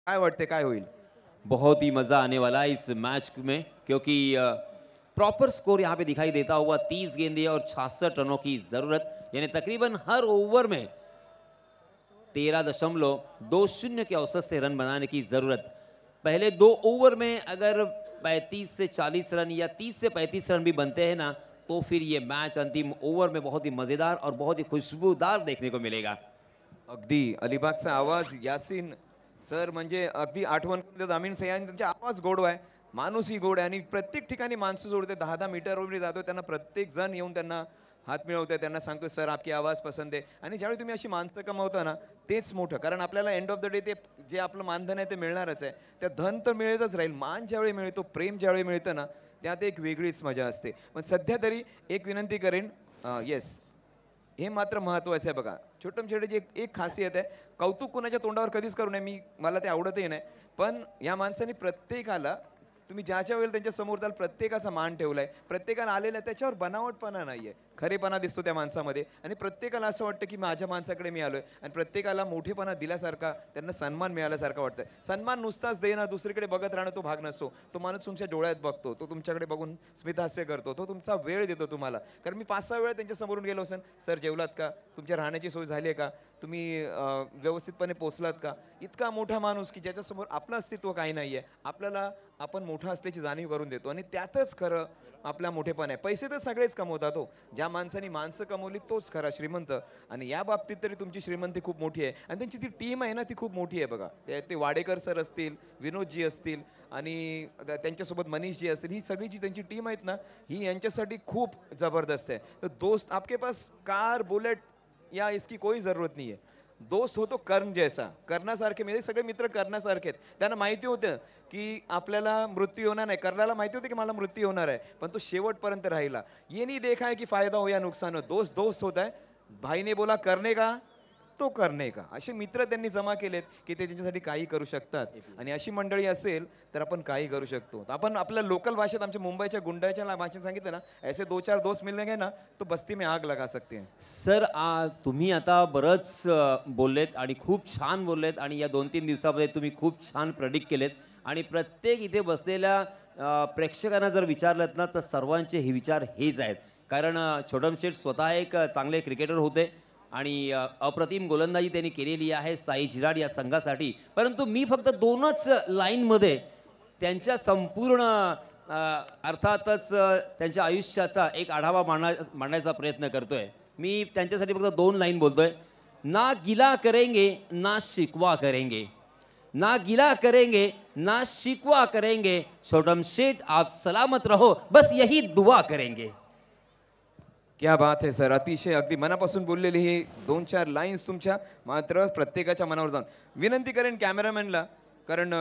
काय वाटते काय होईल? बहुत ही मजा आने वाला है इस मैच में, क्योंकि प्रॉपर स्कोर यहाँ पे दिखाई देता हुआ 30 गेंदें और 66 रनों की जरूरत, यानी तकरीबन हर ओवर में 13.20 के औसत से रन बनाने की जरूरत. पहले 2 ओवर में अगर 35 से 40 रन या 30 से 35 रन भी बनते हैं ना, तो फिर ये मैच अंतिम ओवर में बहुत ही मजेदार और बहुत ही खुशबूदार देखने को मिलेगा. अगदी अलिबागचा आवाज यासिन सर म्हणजे अगदी आठवण दामिन सयानी, त्यांचा आवाज गोड आहे, माणूसही गोड आहे आणि प्रत्येक ठिकाणी माणसं जोडते. 10-10 मीटरवर जातो त्यांना प्रत्येक जण येऊन त्यांना हात मिळवतोय त्यांना सांगतोय सर आपकी आवाज पसंद आहे. आणि ज्यावेळी तुम्ही अशी माणसं कमावता ना तेच मोठं, कारण आपल्याला एंड ऑफ द डे ते जे आपलं मानधन आहे ते मिळणारच आहे. त्या धन तर मिळतच राहील, मान ज्यावेळी मिळतो, प्रेम ज्यावेळी मिळतं ना त्यात एक वेगळीच मजा असते. पण सध्या तरी एक विनंती करेन, येस हे मात्र महत्त्वाचं आहे बघा. छोटम शेट्टीची एक खासियत आहे, कौतुक कोणाच्या तोंडावर कधीच करू नये, मला ते आवडतही नाही. पण या माणसाने प्रत्येकाला, तुम्ही ज्याच्या वेळेला त्यांच्या समोर जाल प्रत्येकाचा मान ठेवलाय, प्रत्येकाला आलेला त्याच्यावर बनावटपणा नाहीये, खरेपणा दिसतो त्या माणसामध्ये. आणि प्रत्येकाला असं वाटतं की माझ्या माणसाकडे मी आलोय, आणि प्रत्येकाला मोठेपणा दिल्यासारखा, त्यांना सन्मान मिळाल्यासारखं वाटतं. सन्मान नुसताच देणं, दुसरीकडे बघत राहणं तो भाग नसतो. तो माणूस तुमच्या डोळ्यात बघतो, तो तुमच्याकडे बघून स्मितहास्य करतो, तो तुमचा वेळ देतो तुम्हाला. कारण मी 5-6 वेळा त्यांच्या समोरून गेलो असेल, सर जेवलात का, तुमच्या राहण्याची सोय झाली आहे का, तुम्ही व्यवस्थितपणे पोचलात का. इतका मोठा माणूस की ज्याच्यासमोर आपलं अस्तित्व काही नाही आहे, आपल्याला आपण मोठा असल्याची जाणीव करून देतो. आणि त्यातच खरं आपला मोठेपण आहे. पैसे तर सगळेच कमवतात हो, ज्या माणसाने माणसं कमवली तोच खरा श्रीमंत. आणि या बाबतीत तरी तुमची श्रीमंती खूप मोठी आहे, आणि त्यांची ती टीम आहे ना ती खूप मोठी आहे बघा. ते वाडेकर सर असतील, विनोदजी असतील, आणि त्यांच्यासोबत मनीषजी असतील, ही सगळी जी त्यांची टीम आहेत ना ही यांच्यासाठी खूप जबरदस्त आहे. तर दोस्त आपके पास कार बुलेट या इसकी कोई जरूरत नहीं है, दोस्त हो तो कर्ण जैसा. कर्णासारखे, म्हणजे सगळे मित्र कर्णासारखे आहेत. त्यांना माहिती होतं की आपल्याला मृत्यू होणार नाही, कर्णाला माहिती होतं की मला मृत्यू होणार आहे, पण तो शेवटपर्यंत राहिला. ये नहीं देखा है कि फायदा हो या नुकसान हो, दोस्त दोस्त होता है. भाई ने बोला करने का तो करणे का. असे मित्र त्यांनी जमा केलेत की ते त्यांच्यासाठी काही करू शकतात. आणि अशी मंडळी असेल तर आपण काही करू शकतो. आपण आपल्या लोकल भाषेत, आमच्या मुंबईच्या गुंडाच्या भाषेत सांगितलं ना, ऐसे 2-4 दोस्त मिलने गए ना तो बस्ती में आग लगा सकते हैं. सर तुम्ही आता बरंच बोललेत आणि खूप छान बोललेत, आणि या 2-3 दिवसामध्ये तुम्ही खूप छान प्रेडिक्ट केलेत. आणि प्रत्येक इथे बसलेल्या प्रेक्षकांना जर विचारलं ना तर सर्वांचे हे विचार हेच आहेत. कारण छोटम शेठ स्वतः एक चांगले क्रिकेटर होते आणि अप्रतिम गोलंदाजी त्यांनी केलेली आहे साई शिराड या संघासाठी. परंतु मी फक्त 2च लाईनमध्ये त्यांच्या संपूर्ण अर्थातच त्यांच्या आयुष्याचा एक आढावा मांडण्याचा प्रयत्न करतोय. मी त्यांच्यासाठी फक्त 2 लाईन बोलतोय. ना गिला करेंगे ना शिकवा करेंगे, ना गिला करेंगे ना शिकवा करेंगे, छोटम शेठ आप सलामत रहो, बस यही दुआ करेंगे. क्या बात है सर, अतिशय अगदी मनापासून बोललेली ही 2-4 लाईन्स तुमच्या मात्र प्रत्येकाच्या मनावर जाऊन. विनंती करेन कॅमेरामॅनला, कारण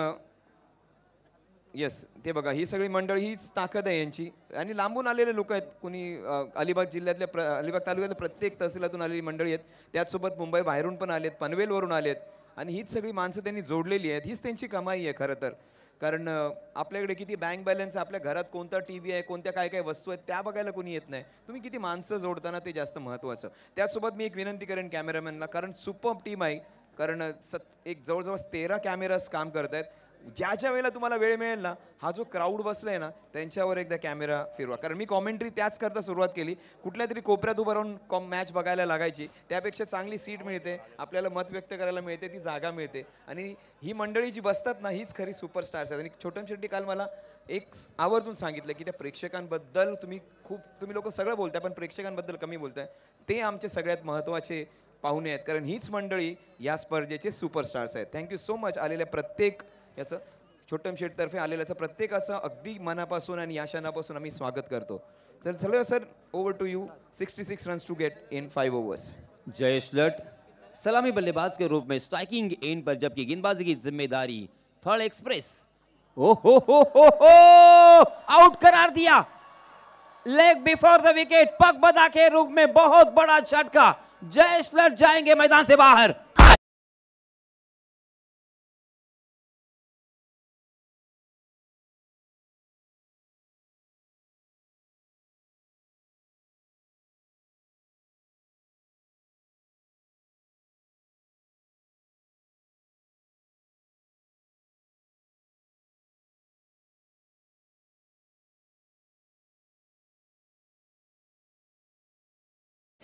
येस ते बघा ही सगळी मंडळी, हीच ताकद आहे यांची. आणि लांबून आलेले लोक आहेत, कोणी अलिबाग जिल्ह्यातल्या अलिबाग तालुक्यातल्या प्रत्येक तहसीलातून आलेली मंडळी आहेत, त्याचसोबत मुंबई बाहेरून पण आलेत, पनवेलवरून आलेत. आणि हीच सगळी माणसं त्यांनी जोडलेली आहेत, हीच त्यांची कमाई आहे खरं तर. कारण आपल्याकडे किती बँक बॅलन्स आहे, आपल्या घरात कोणता टीव्ही आहे, कोणत्या काय काय वस्तू आहेत त्या बघायला कोणी येत नाही. तुम्ही किती माणसं जोडताना ते जास्त महत्त्वाचं. त्याचसोबत मी एक विनंती करेन कॅमेरामॅनला, कारण सुपर्ब टीम आहे, कारण एक जवळजवळ 13 कॅमेराज काम करत आहेत. ज्याच्या वेळेला तुम्हाला वेळ मिळेल ना, हा जो क्राऊड बसलाय ना त्यांच्यावर एकदा कॅमेरा फिरवा. कारण मी कॉमेंट्री त्याच करता सुरुवात केली, कुठल्या तरी कोपऱ्यात उभं राहून मॅच बघायला लागायची, त्यापेक्षा चांगली सीट मिळते, आपल्याला मत व्यक्त करायला मिळते, ती जागा मिळते. आणि ही मंडळी जी बसतात ना हीच खरी सुपरस्टार्स आहेत. आणि छोटम शेट्टी काल मला एक आवर्जून सांगितलं की त्या प्रेक्षकांबद्दल तुम्ही लोक सगळं बोलताय पण प्रेक्षकांबद्दल कमी बोलताय. ते आमचे सगळ्यात महत्त्वाचे पाहुणे आहेत, कारण हीच मंडळी या स्पर्धेचे सुपरस्टार्स आहेत. Thank you so much. आलेल्या प्रत्येक याचं छोटम शेठतर्फे आलेल्याचं प्रत्येकाचं अगदी मनापासून आणि या क्षणापासून आम्ही स्वागत करतो. चलो sir, over to you. 66 runs to get in 5 overs. Jayesh लट सलामी बल्लेबाज के रूप में स्ट्राइकिंग एंड पर, जबकि गेंदबाजी की जिम्मेदारी थर्ड एक्सप्रेस. ओ हो आउट करार दिया, लेग बिफोर द विकेट, पगबदा के रूप में बहुत बड़ा झटका. जयेश लट जाएंगे मैदान से बाहर.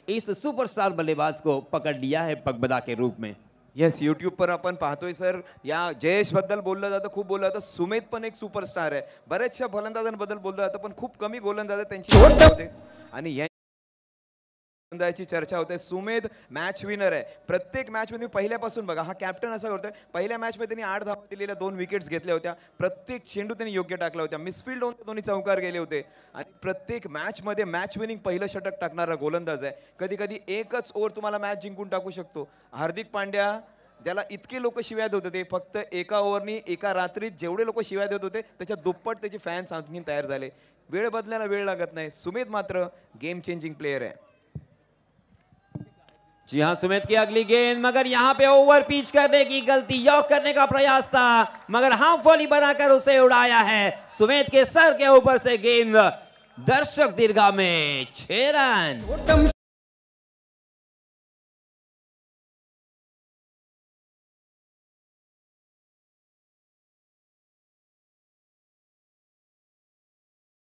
इस सुपरस्टार बल्लेबाज को पकड़ लिया है पगबदा के रूप में. येस, यूट्यूब पर आपण पाहतोय सर, या जयेश बद्दल बोललं जातं, खूप बोललं जातं. सुमेध पण एक सुपरस्टार आहे. बऱ्याचशा फलंदाजांबद्दल बोललं जातं पण खूप कमी गोलंदाज त्यांची होते. आणि फलंदाजीची चर्चा होते. सुमेध मॅच विनर आहे. प्रत्येक मॅच मध्ये पहिल्यापासून बघा, हा कॅप्टन असा करतोय. पहिल्या मॅच मध्ये त्यांनी 8 धावा दिलेल्या, 2 विकेट्स घेतल्या होत्या. प्रत्येक चेंडू त्यांनी योग्य टाकला होता. मिसफील्ड होऊन दोन्ही चौकार गेले होते आणि प्रत्येक मॅच मध्ये मॅच विनिंग पहिलं षटक टाकणारा गोलंदाज आहे. कधी कधी एकच ओव्हर तुम्हाला मॅच जिंकून टाकू शकतो. हार्दिक पांड्या ज्याला इतके लोक शिव्या देत होते, फक्त एका ओव्हरनी एका रात्रीत जेवढे लोक शिव्या देत होते त्याच्या दुप्पट त्याचे फॅन्स आणखीन तयार झाले. वेळ बदलायला वेळ लागत नाही. सुमेध मात्र गेम चेंजिंग प्लेयर है. जी हाँ, सुमित की अगली गेंद, मगर यहाँ पे ओवर पिच करने की गलती, यॉक करने का प्रयास था मगर हाफ वॉली बनाकर उसे उड़ाया है. सुमित के सर के ऊपर से गेंद दर्शक दीर्घा में 6 रन.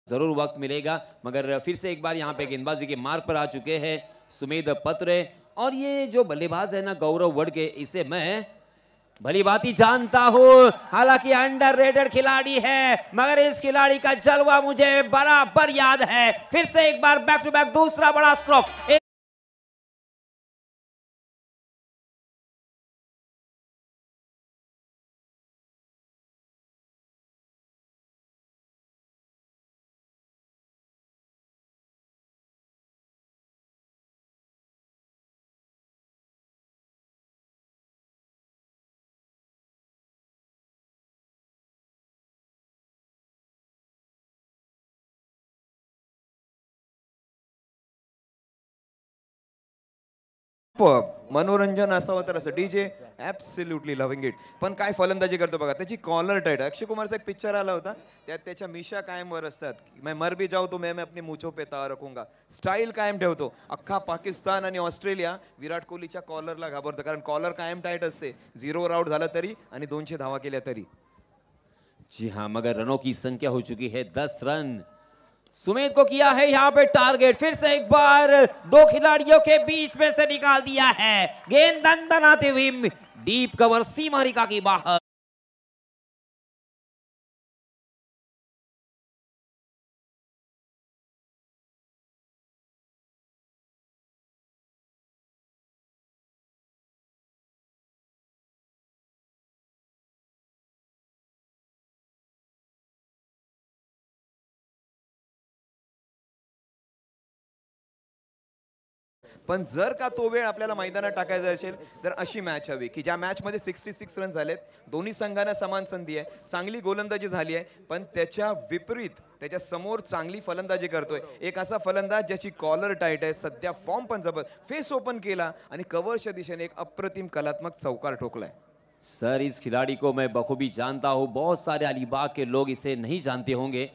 जरूर वक्त मिलेगा, मगर फिर से एक बार यहाँ पे गेंदबाजी के मार्ग पर आ चुके हैं सुमेध पत्रे. और ये जो बल्लेबाज है ना गौरव वडके, इसे मैं भली भांति जानता हूं. हालांकि अंडररेटेड खिलाड़ी है मगर इस खिलाड़ी का जलवा मुझे बराबर याद है. फिर से एक बार बैक टू बैक दूसरा बड़ा स्ट्रोक. मनोरंजन असावं तर असं. DJ absolutely loving it. पण काय फलंदाजी करतो बघा, त्याची कॉलर टाईट. अक्षय कुमारचा एक पिक्चर आला होता, त्यात त्याच्या मिशा कायम वर असतात. मैं मर भी जाऊ तो मैं अपनी मूछों पे तार रखूंगा. स्टाईल कायम ठेवतो. अख्खा पाकिस्तान आणि ऑस्ट्रेलिया विराट कोहलीच्या कॉलरला घाबरतं, कारण कॉलर कायम टाईट असते. 0 आउट झाला तरी आणि 200 धावा केल्या तरी. जी हाँ, मगर रनों की संख्या हो चुकी है 10 रन. सुमेध को किया है यहाँ पे टारगेट. फिर से एक बार 2 खिलाड़ियों के बीच में से निकाल दिया है. गेंद दंदनाते हुए डीप कवर सीमा रेखा की बाहर. पण जर का तो वेळ आपल्याला मैदानात टाकायचा असेल तर अशी मॅच हवी की ज्या मॅच मध्ये 66 रन झालेत. दोन्ही संघांना समान संधी आहे. चांगली गोलंदाजी झाली आहे, पण त्याच्या विपरीत त्याच्या समोर चांगली फलंदाजी करतोय एक असा फलंदाज ज्याची कॉलर टाईट आहे. सध्या फॉर्म पण जबर. फेस ओपन केला आणि कव्हरच्या दिशेने एक अप्रतिम कलात्मक चौकार ठोकलाय. सर, इस खिलाड़ी को मैं बखूबी जानता हूं. बहुत सारे अलीबाग के लोग इसे नहीं जानते होंगे.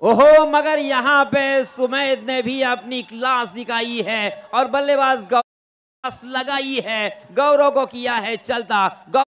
ओहो, मगर यहाँ पे सुमेध ने भी अपनी क्लास दिखाई है और बल्लेबाज क्लास लगाई है. गौरव को किया है चलता.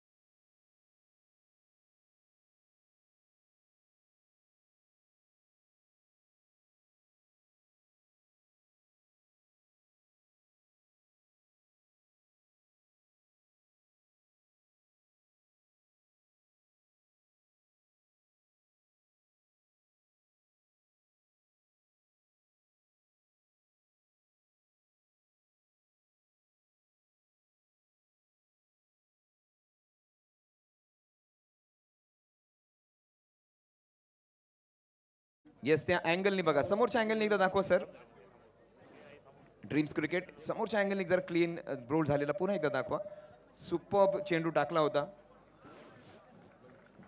येस, त्या अँगलनी बघा, समोरच्या अँगलनी एकदा दाखवा सर. ड्रीम्स क्रिकेट समोरच्या अँगलनी जर क्लीन ब्रोल झालेला पुन्हा एकदा दाखवा. सुपर्ब चेंडू टाकला होता.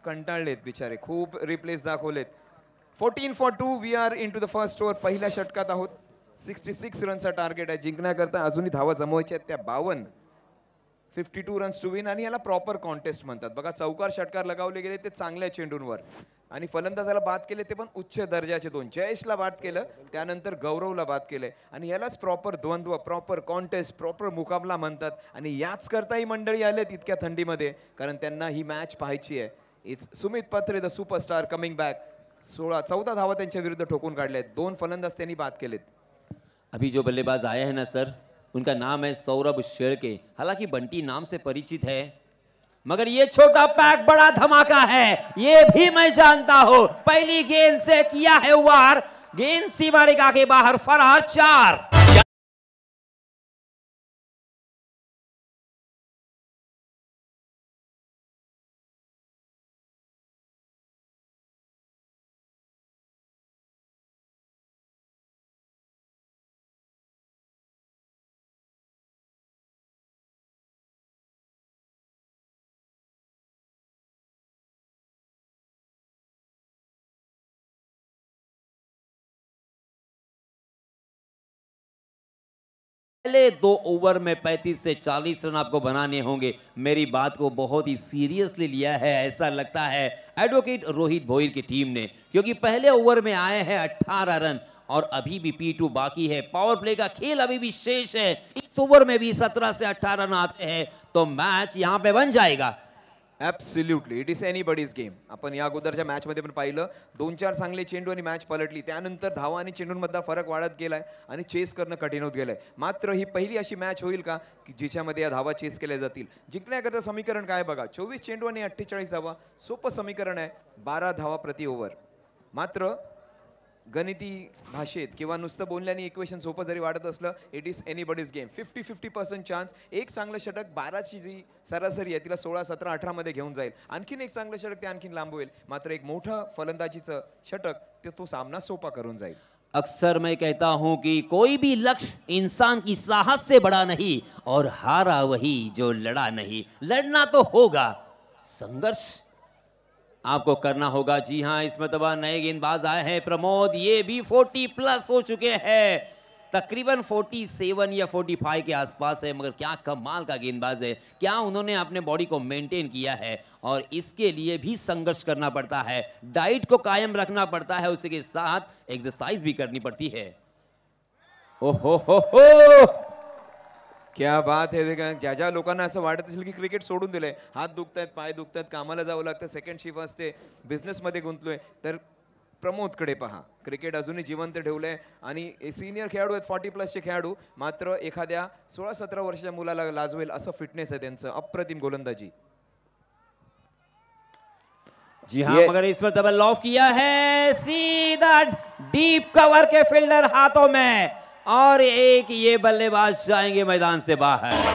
कंटाळलेत बिचारे, खूप रिप्लेस दाखवलेत. 14 for 2. We are in to the first over. पहिल्या षटकात आहोत. 66 रनचा टार्गेट आहे. जिंकण्याकरता अजूनही धावा जमवायच्या आहेत त्या 52. 52 रन्स टू विन. आणि याला प्रॉपर कॉन्टेस्ट म्हणतात. बघा, चौकार षटकार लगावले गेले ते चांगल्या चेंडूंवर आणि फलंदाजाला बाद केले ते पण उच्च दर्जाचे 2. जयेशला बाद केलं, त्यानंतर गौरवला बाद केलंय आणि यालाच प्रॉपर द्वंद्व, प्रॉपर कॉन्टेस्ट, प्रॉपर मुकाबला म्हणतात. आणि याच करता ही मंडळी आलेत इतक्या थंडीमध्ये, कारण त्यांना ही मॅच पाहायची आहे. इट्स सुमित पत्रे द सुपरस्टार कमिंग बॅक. 14 धावा त्यांच्या विरुद्ध ठोकून काढल्यात. 2 फलंदाज त्यांनी बाद केलेत. अभी जो बल्लेबाज आया है ना सर, उनका नाम है सौरभ शेळके. हालांकि बंटी नाम से परिचित है, मगर ये छोटा पैक बड़ा धमाका है, ये भी मैं जानता हूं. पहली गेंद से किया है वार. गेंद सीमा रेखा के बाहर. फरार 4. पहले 2 ओवर में 35 से 40 रन आपको बनाने होंगे। मेरी बात को बहुत ही सीरियसली लिया है ऐसा लगता है एडवोकेट रोहित भोइर की टीम ने, क्योंकि पहले ओवर में आए हैं 18 रन और अभी भी P2 बाकी है। पावर प्ले का खेल अभी भी शेष है। इस ओवर में भी 17 से 18 रन आते हैं तो मैच यहां पे बन जाएगा। Absolutely it is anybody's game. आपण या अगोदरच्या मॅचमध्ये पण पाहिलं 2-4 चांगले चेंडू आणि मॅच पलटली. त्यानंतर धावा आणि चेंडूंमधला फरक वाढत गेलाय आणि चेस करणं कठीण होत गेलंय. मात्र ही पहिली अशी मॅच होईल का की जिच्यामध्ये या धावा चेस केल्या जातील. जिंकण्याकरता समीकरण काय बघा, 24 चेंडू आणि 48 धावा. सोपं समीकरण आहे, 12 धावा प्रति ओव्हर. मात्र गणिती भाषेत किंवा नुसतं बोलल्याने इक्वेशन सोपं जरी वाटत असलं, it is anybody's game. 50-50% chance. एक चांगलं षटक 12ची जी सरासरी आहे तिला 16, 17, 18 मध्ये घेऊन जाईल. आणखीन एक चांगलं षटक ते आणखीन लांब होईल. मात्र एक मोठं फलंदाजीचं षटक ते तो सामना सोपा करून जाईल. अक्सर मैं कहता हूं कि कोई भी लक्ष्य इंसान की साहस से बड़ा नहीं और हारा वही जो लड़ा नहीं। लड़ना तो होगा, संघर्ष आपको करना होगा। जी हां, इस मरतबा नए गेंदबाज आए हैं प्रमोद, ये भी 40 प्लस हो चुके हैं, तकरीबन 47 या 45 के आसपास है। मगर क्या कमाल का गेंदबाज है, क्या उन्होंने अपने बॉडी को मेंटेन किया है और इसके लिए भी संघर्ष करना पड़ता है, डाइट को कायम रखना पड़ता है, उसी के साथ एक्सरसाइज भी करनी पड़ती है। ओहो हो क्या बात है. देखा, ज्या ज्या लोकांना असं वाटत असेल की क्रिकेट सोडून दिलंय, हात दुखतायत, पाय दुखतायत, कामाला जावं लागतं, सेकंड शिफ्ट असते, बिझनेसमध्ये गुंतलोय, तर प्रमोदकडे पहा. क्रिकेट अजूनही जिवंत ठेवलंय आणि सिनियर खेळाडू आहेत, 40 प्लसचे खेळाडू. मात्र एखाद्या 16-17 वर्षाच्या मुलाला लाजवेल असं फिटनेस आहे त्यांचं. अप्रतिम गोलंदाजी. जी हाँ, मगर इस पर डबल लॉफ किया है, सीधा डीप कवर के फील्डर हाथों में और एक ये बल्लेबाज जाएंगे मैदान से बाहर।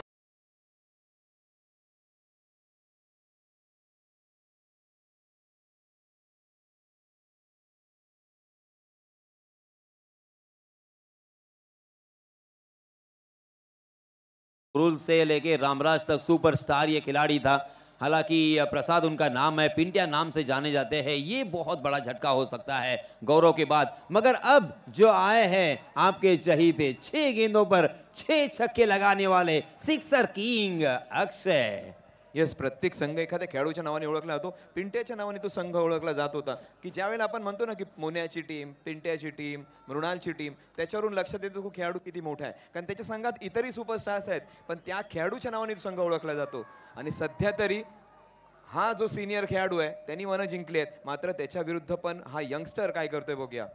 रूल से लेके रामराज तक सुपरस्टार ये खिलाड़ी था। हालांकि प्रसाद उनका नाम है, पिंटिया नाम से जाने जाते हैं। ये बहुत बड़ा झटका हो सकता है गौरव के बाद। मगर अब जो आए हैं आपके चहीते, 6 गेंदों पर 6 छक्के लगाने वाले सिक्सर किंग अक्षय। यस, प्रत्येक संघ एखाद्या खेळाडूच्या नावाने ओळखला जातो. पिंट्याच्या नावाने तो संघ ओळखला जात होता की ज्यावेळेला आपण म्हणतो ना की मोन्याची टीम, पिंट्याची टीम, मृणालची टीम, त्याच्यावरून लक्षात येतो की खेळाडू किती मोठा आहे. कारण त्याच्या संघात इतरही सुपरस्टार्स आहेत, पण त्या खेळाडूच्या नावाने तो संघ ओळखला जातो. आणि सध्या तरी हा जो सिनियर खेळाडू आहे त्यांनी मनं जिंकली आहेत. मात्र त्याच्या विरुद्ध पण हा यंगस्टर काय करतोय बघूया.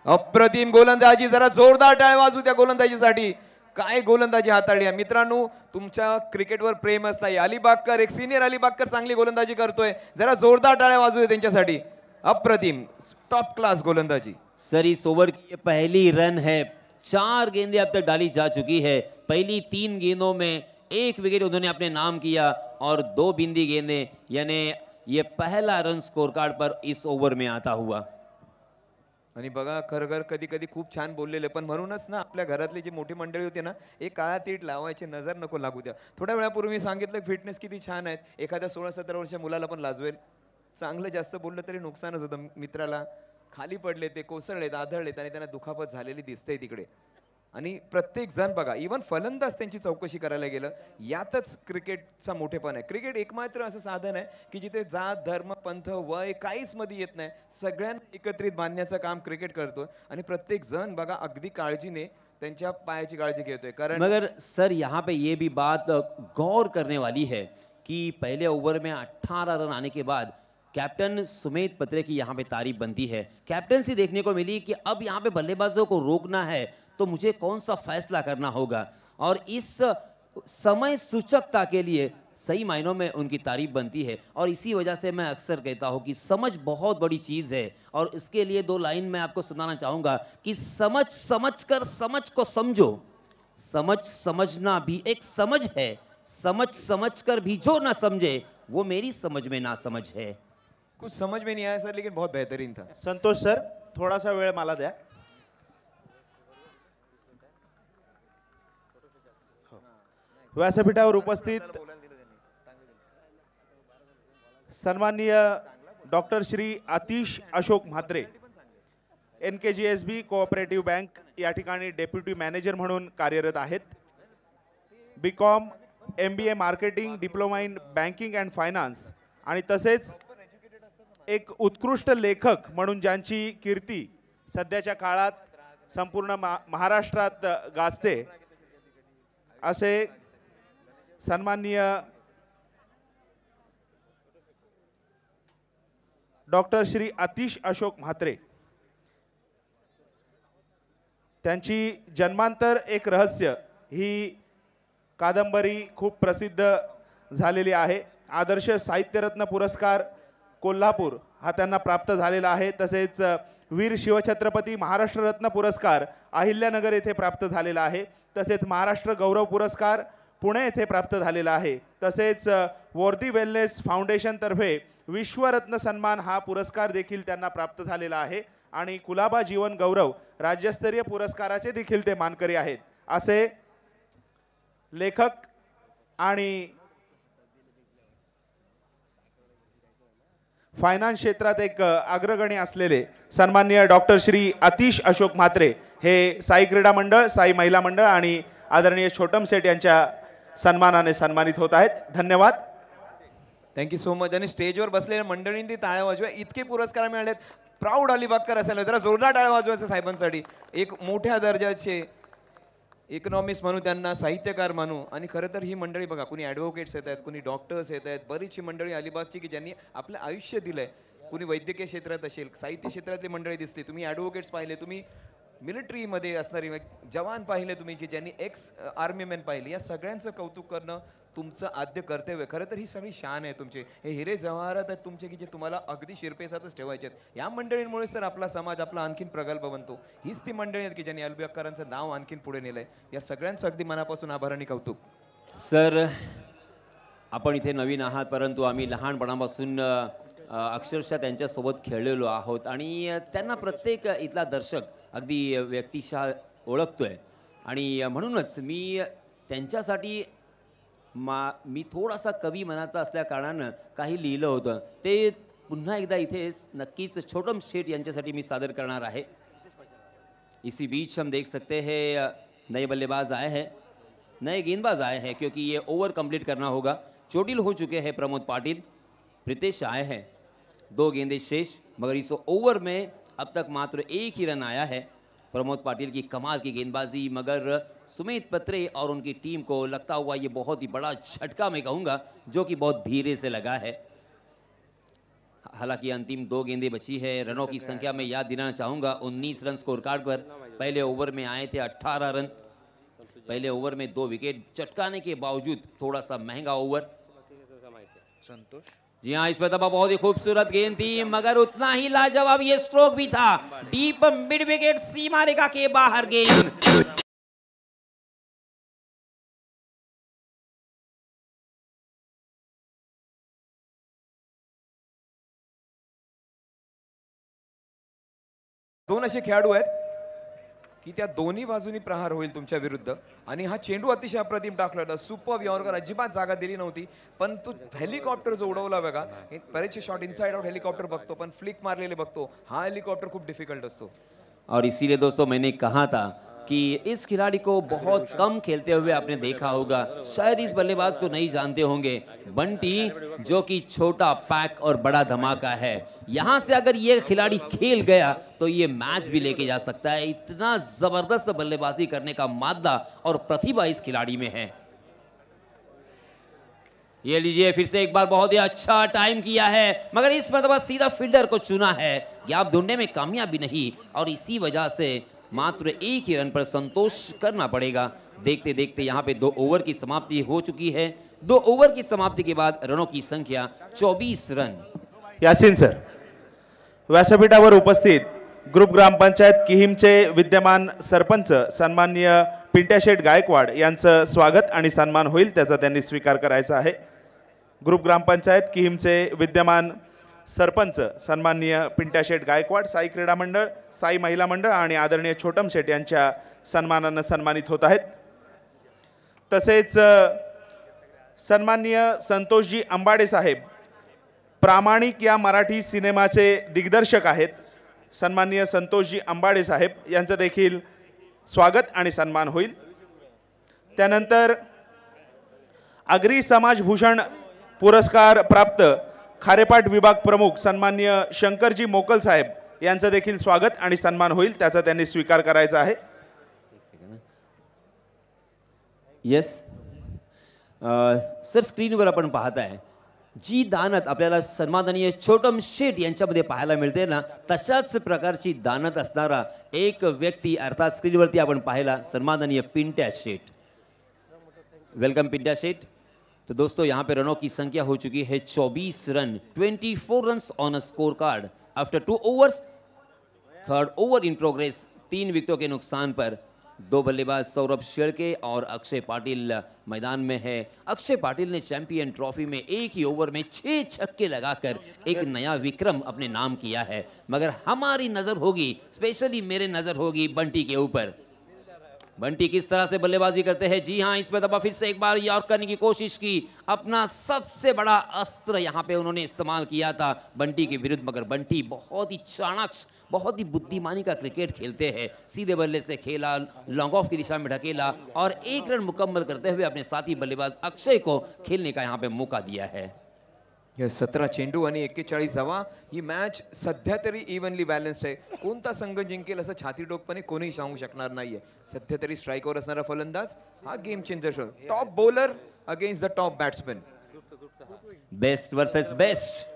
अप्रतिम गोलंदाजी. जरा जोरदार टाळ्या वाजू त्या गोलंदाजीसाठी. काय गोलंदाजी हाताळली आहे मित्रांनो. तुमच्या क्रिकेटवर प्रेम असता अलिबागकर, एक सिनियर अलिबागकर चांगली गोलंदाजी करतोय. जरा जोरदार टाळ्या वाजू दे त्यांच्यासाठी. अप्रतिम टॉप क्लास गोलंदाजी. सर, इस ओवर की ये पहली रन है। 4 गेंदें अब तक डाली जा चुकी है। पहली 3 गेंदों में 1 विकेट उन्होंने अपने नाम किया और 2 बिंदी गेंदें, यानी ये पहला रन स्कोर कार्ड पर इस ओवर में आता हुआ। आणि बघा, खरं कधी कधी खूप छान बोललेले, पण म्हणूनच ना आपल्या घरातली जी मोठी मंडळी होती ना, एक काळा तीट लावायची नजर नको लागू द्या. थोड्या वेळापूर्वी मी सांगितलं फिटनेस किती छान आहेत. एखाद्या 16-17 वर्षाच्या मुलाला पण लाजवेल. चांगलं जास्त बोललं तरी नुकसानच होतं. मित्राला खाली पडले, ते कोसळलेत, आदळलेत आणि त्यांना दुखापत झालेली दिसते तिकडे. आणि प्रत्येक जण बघा, इव्हन फलंदाज त्यांची चौकशी करायला गेलं. यातच क्रिकेटचा मोठेपण आहे. क्रिकेट एकमात्र असं साधन आहे की जिथे जात, धर्म, पंथ, वय काहीच मध्ये येत नाही. सगळ्यांना एकत्रित बांधण्याचं काम क्रिकेट करतो. आणि प्रत्येक जण बघा अगदी काळजीने त्यांच्या पायाची काळजी घेतोय. कारण मगर सर, यहाँ पे ये भी बात गौर करने वाली है कि पहले ओवर में 18 रन आने के बाद कैप्टन सुमित पत्रे की यहाँ पे तारीफ बनती है। कैप्टनसी देखने को मिली कि अब यहाँ पे बल्लेबाजों को रोकना है तो मुझे कौन सा फैसला करना होगा, और इस समय सूचकता के लिए सही मायनों में उनकी तारीफ बनती है। और इसी वजह से मैं अक्सर कहता हूँ कि समझ बहुत बड़ी चीज़ है। और इसके लिए 2 लाइन मैं आपको सुनाना चाहूँगा कि समझ समझकर समझ को समझो। समझ समझना भी एक समझ है। समझ समझकर भी जो ना समझे वो मेरी समझ में ना समझ है। कुछ समझ में नहीं आया सर, लेकिन बहुत बेहतरीन था. संतोष सर, थोडासा वेळ मला द्या. व्यासपीठावर उपस्थित सन्माननीय doctor Shri Atish Ashok Mhatre, NKGSB cooperative bank या ठिकाणी डेप्युटी मॅनेजर म्हणून कार्यरत आहेत. BCom MBA marketing, diploma in banking and finance आणि तसेच एक उत्कृष्ट लेखक म्हणून ज्यांची कीर्ती सध्याच्या काळात संपूर्ण महाराष्ट्रात गाजते असे सन्माननीय डॉक्टर श्री आतिश अशोक म्हात्रे. त्यांची जन्मांतर एक रहस्य ही कादंबरी खूप प्रसिद्ध झालेली आहे. आदर्श साहित्यरत्न पुरस्कार कोल्हापूर हा त्यांना प्राप्त झालेला आहे. तसेच वीर शिवछत्रपती महाराष्ट्र रत्न पुरस्कार अहिल्यानगर येथे प्राप्त झालेला आहे. तसेच महाराष्ट्र गौरव पुरस्कार पुणे येथे प्राप्त झालेला आहे. तसेच वर्दी वेलनेस फाउंडेशन तर्फे विश्वरत्न सन्मान हा पुरस्कार देखील त्यांना प्राप्त झालेला आहे आणि कुलाबा जीवन गौरव राज्यस्तरीय पुरस्काराचे देखील ते मानकरी आहेत. असे लेखक आणि फायनान्स क्षेत्रात एक अग्रगणी असलेले सन्माननीय डॉक्टर श्री आतिश अशोक म्हात्रे हे साई क्रीडा मंडळ, साई महिला मंडळ आणि आदरणीय छोटम सेठ यांच्या सन्मानाने सन्मानित होत आहेत. धन्यवाद. Thank you so much. आणि स्टेजवर बसलेल्या मंडळींनी टाळ्या वाजवा. इतके पुरस्कार मिळालेत. प्राऊड अलिबागकर असायला जरा जोरदार टाळ्या वाजवायचं साहेबांसाठी. एक मोठ्या दर्जाचे इकॉनॉमिस्ट म्हणू, त्यांना साहित्यकार म्हणू. आणि खरं तर ही मंडळी बघा, कुणी ॲडव्होकेट्स येत आहेत, कुणी डॉक्टर्स येत आहेत, बरीचशी मंडळी अलिबागची की ज्यांनी आपलं आयुष्य दिलंय. कुणी वैद्यकीय क्षेत्रात असेल, साहित्य क्षेत्रातली मंडळी दिसली, तुम्ही ॲडव्होकेट्स पाहिले, तुम्ही मिलिटरीमध्ये असणारी जवान पाहिले, तुम्ही की ज्यांनी एक्स आर्मीमॅन पाहिले. या सगळ्यांचं कौतुक करणं तुमचं आद्य कर्तव्य. खरं तर ही सगळी शान आहे तुमचे. हे हिरे जवाहरात आहेत तुमचे की जे तुम्हाला अगदी शिरपेसातच ठेवायचे आहेत. या मंडळींमुळे सर आपला समाज आपला आणखीन प्रगल्भ बनतो. हीच ती मंडळी आहेत की ज्यांनी अलिबागकरांचं नाव आणखीन पुढे नेलंय. या सगळ्यांचं अगदी मनापासून आभार आणि कौतुक. सर, आपण इथे नवीन आहात, परंतु आम्ही लहानपणापासून अक्षरशः त्यांच्यासोबत खेळलेलो आहोत आणि त्यांना प्रत्येक इथला दर्शक अगदी व्यक्तिशः ओळखतोय. आणि म्हणूनच मी त्यांच्यासाठी मी थोडासा कवी मनाचा असल्या कारणानं काही लिहिलं होतं. ते पुन्हा एकदा इथे नक्कीच छोटम शेठ यांच्यासाठी मी सादर करणार आहे. इसी बीच हम देख सकते हैं नए बल्लेबाज आए हैं, नए गेंदबाज आए हैं, क्योंकि ये ओवर कंप्लीट करना होगा. चोटिल हो चुके हैं प्रमोद पाटिल, प्रीतेश आए हैं. 2 गेंदें शेष, मगर इस ओवर में अब तक मात्र 1 ही रन आया है. प्रमोद पाटिल की कमाल की गेंदबाजी, मगर सुमित पत्रे और उनकी टीम को लगता हुआ ये बहुत ही बड़ा झटका मैं कहूँगा, जो कि बहुत धीरे से लगा है. हालांकि अंतिम 2 गेंदें बची है. रनों की संख्या में याद दिलाना चाहूँगा, 19 रन स्कोर कार्ड पर. पहले ओवर में आए थे 18 रन. पहले ओवर में 2 विकेट चटकाने के बावजूद थोड़ा सा महंगा ओवर. संतोष जी हाँ, इस पर बहुत ही खूबसूरत गेंद थी, मगर उतना ही लाजवाब ये स्ट्रोक भी था. डीप मिड विकेट, सीमा रेखा के बाहर गेंद. दोन असे खेळाडू आहेत की त्या दोन्ही बाजूनी प्रहार होईल तुमच्या विरुद्ध. आणि हा चेंडू अतिशय अप्रतिम टाकला. सुपर यॉर्कर, अजिबात जागा दिली नव्हती. पण तो हेलिकॉप्टर जो उडवला बघा, बरेचसे शॉट इनसाइड आउट हेलिकॉप्टर बघतो, पण फ्लिक मारलेले बघतो. हा हेलिकॉप्टर खूप डिफिकल्ट असतो. और इसीलिए दोस्तों मैंने कहा था कि इस खिलाड़ी को बहुत कम खेलते हुए आपने देखा होगा. शायद इस बल्लेबाज को नहीं जानते होंगे. बंटी, जो कि छोटा पैक और बड़ा धमाका है. यहाँ से अगर ये खिलाड़ी खेल गया तो ये मैच भी लेके जा सकता है. इतना जबरदस्त बल्लेबाजी करने का मादा और प्रतिभा इस खिलाड़ी में है. ये लीजिए, फिर से एक बार बहुत ही अच्छा टाइम किया है, मगर इस मरतबा सीधा फील्डर को चुना है. गैप ढूंढने में कामयाबी नहीं, और इसी वजह से मात्र 1 ही रन पर संतोष करना पड़ेगा. देखते देखते यहाँ पे 2 ओवर की समाप्ति हो चुकी है. 2 ओवर की समाप्ति के बाद रनों की संख्या 24 रन. यासीन सर, व्यासपीठावर उपस्थित ग्रुप ग्रामपंचायत किहिमचे विद्यमान सरपंच सन्माननीय पिंट्याशेठ गायकवाड यांचं स्वागत आणि सन्मान होईल, त्याचा त्यांनी स्वीकार करायचा आहे. ग्रुप ग्रामपंचायत किहिमचे विद्यमान सरपंच सन्माननीय पिंट्याशेठ गायकवाड, साई क्रीडा मंडळ, साई महिला मंडळ आणि आदरणीय छोटम शेठ यांच्या सन्मानानं सन्मानित होत आहेत. तसेच सन्माननीय संतोषजी अंबाडे साहेब प्रामाणिक या मराठी सिनेमाचे दिग्दर्शक आहेत. सन्माननीय संतोषजी अंबाडे साहेब यांचं देखील स्वागत आणि सन्मान होईल। त्यानंतर अग्री समाजभूषण पुरस्कार प्राप्त खारेपाट विभाग प्रमुख सन्माननीय शंकरजी मोकल साहेब यांचं देखील स्वागत आणि सन्मान होईल, त्याचा त्यांनी स्वीकार करायचा आहे। येस सर, स्क्रीनवर आपण पाहताय जी दानत आपल्याला सन्माननीय छोटम शेट यांच्यामध्ये पाहायला मिळते ना, तशाच प्रकारची दानत असणारा एक व्यक्ती अर्थात स्क्रीनवरती आपण पाहिला सन्माननीय पिंट्या शेट। वेलकम पिंट्या शेट। तो दोस्तों यहाँ पे रनों की संख्या हो चुकी है 24 run, 24 runs on a score card after 2 overs. Third over in progress, 3 विकेटों के नुकसान पर 2 बल्लेबाज सौरभ शेड़के और अक्षय पाटिल मैदान में है। अक्षय पाटिल ने चैंपियन ट्रॉफी में एक ही ओवर में 6 छक्के लगाकर एक नया विक्रम अपने नाम किया है, मगर हमारी नजर होगी, स्पेशली मेरे नजर होगी बंटी के ऊपर। बंटी किस तरह से बल्लेबाजी करते हैं। जी हां, इसमें दबा फिर से एक बार यॉर्क करने की कोशिश की, अपना सबसे बड़ा अस्त्र यहां पे उन्होंने इस्तेमाल किया था बंटी के विरुद्ध, मगर बंटी बहुत ही चाणक्य, बहुत ही बुद्धिमानी का क्रिकेट खेलते हैं। सीधे बल्ले से खेला, लॉन्ग ऑफ की दिशा में ढकेला और 1 रन मुकम्मल करते हुए अपने साथी बल्लेबाज अक्षय को खेलने का यहाँ पे मौका दिया है। 17 चेंडू आणि 41 धावा। ही मॅच सध्या तरी इव्हनली बॅलन्स्ड आहे। कोणता संघ जिंकेल असं छातीटोकपणे कोणीही सांगू शकणार नाहीये। सध्या तरी स्ट्राईकवर असणारा फलंदाज हा गेम चेंजर ठरतो। Top bowler against the top batsman, best versus best.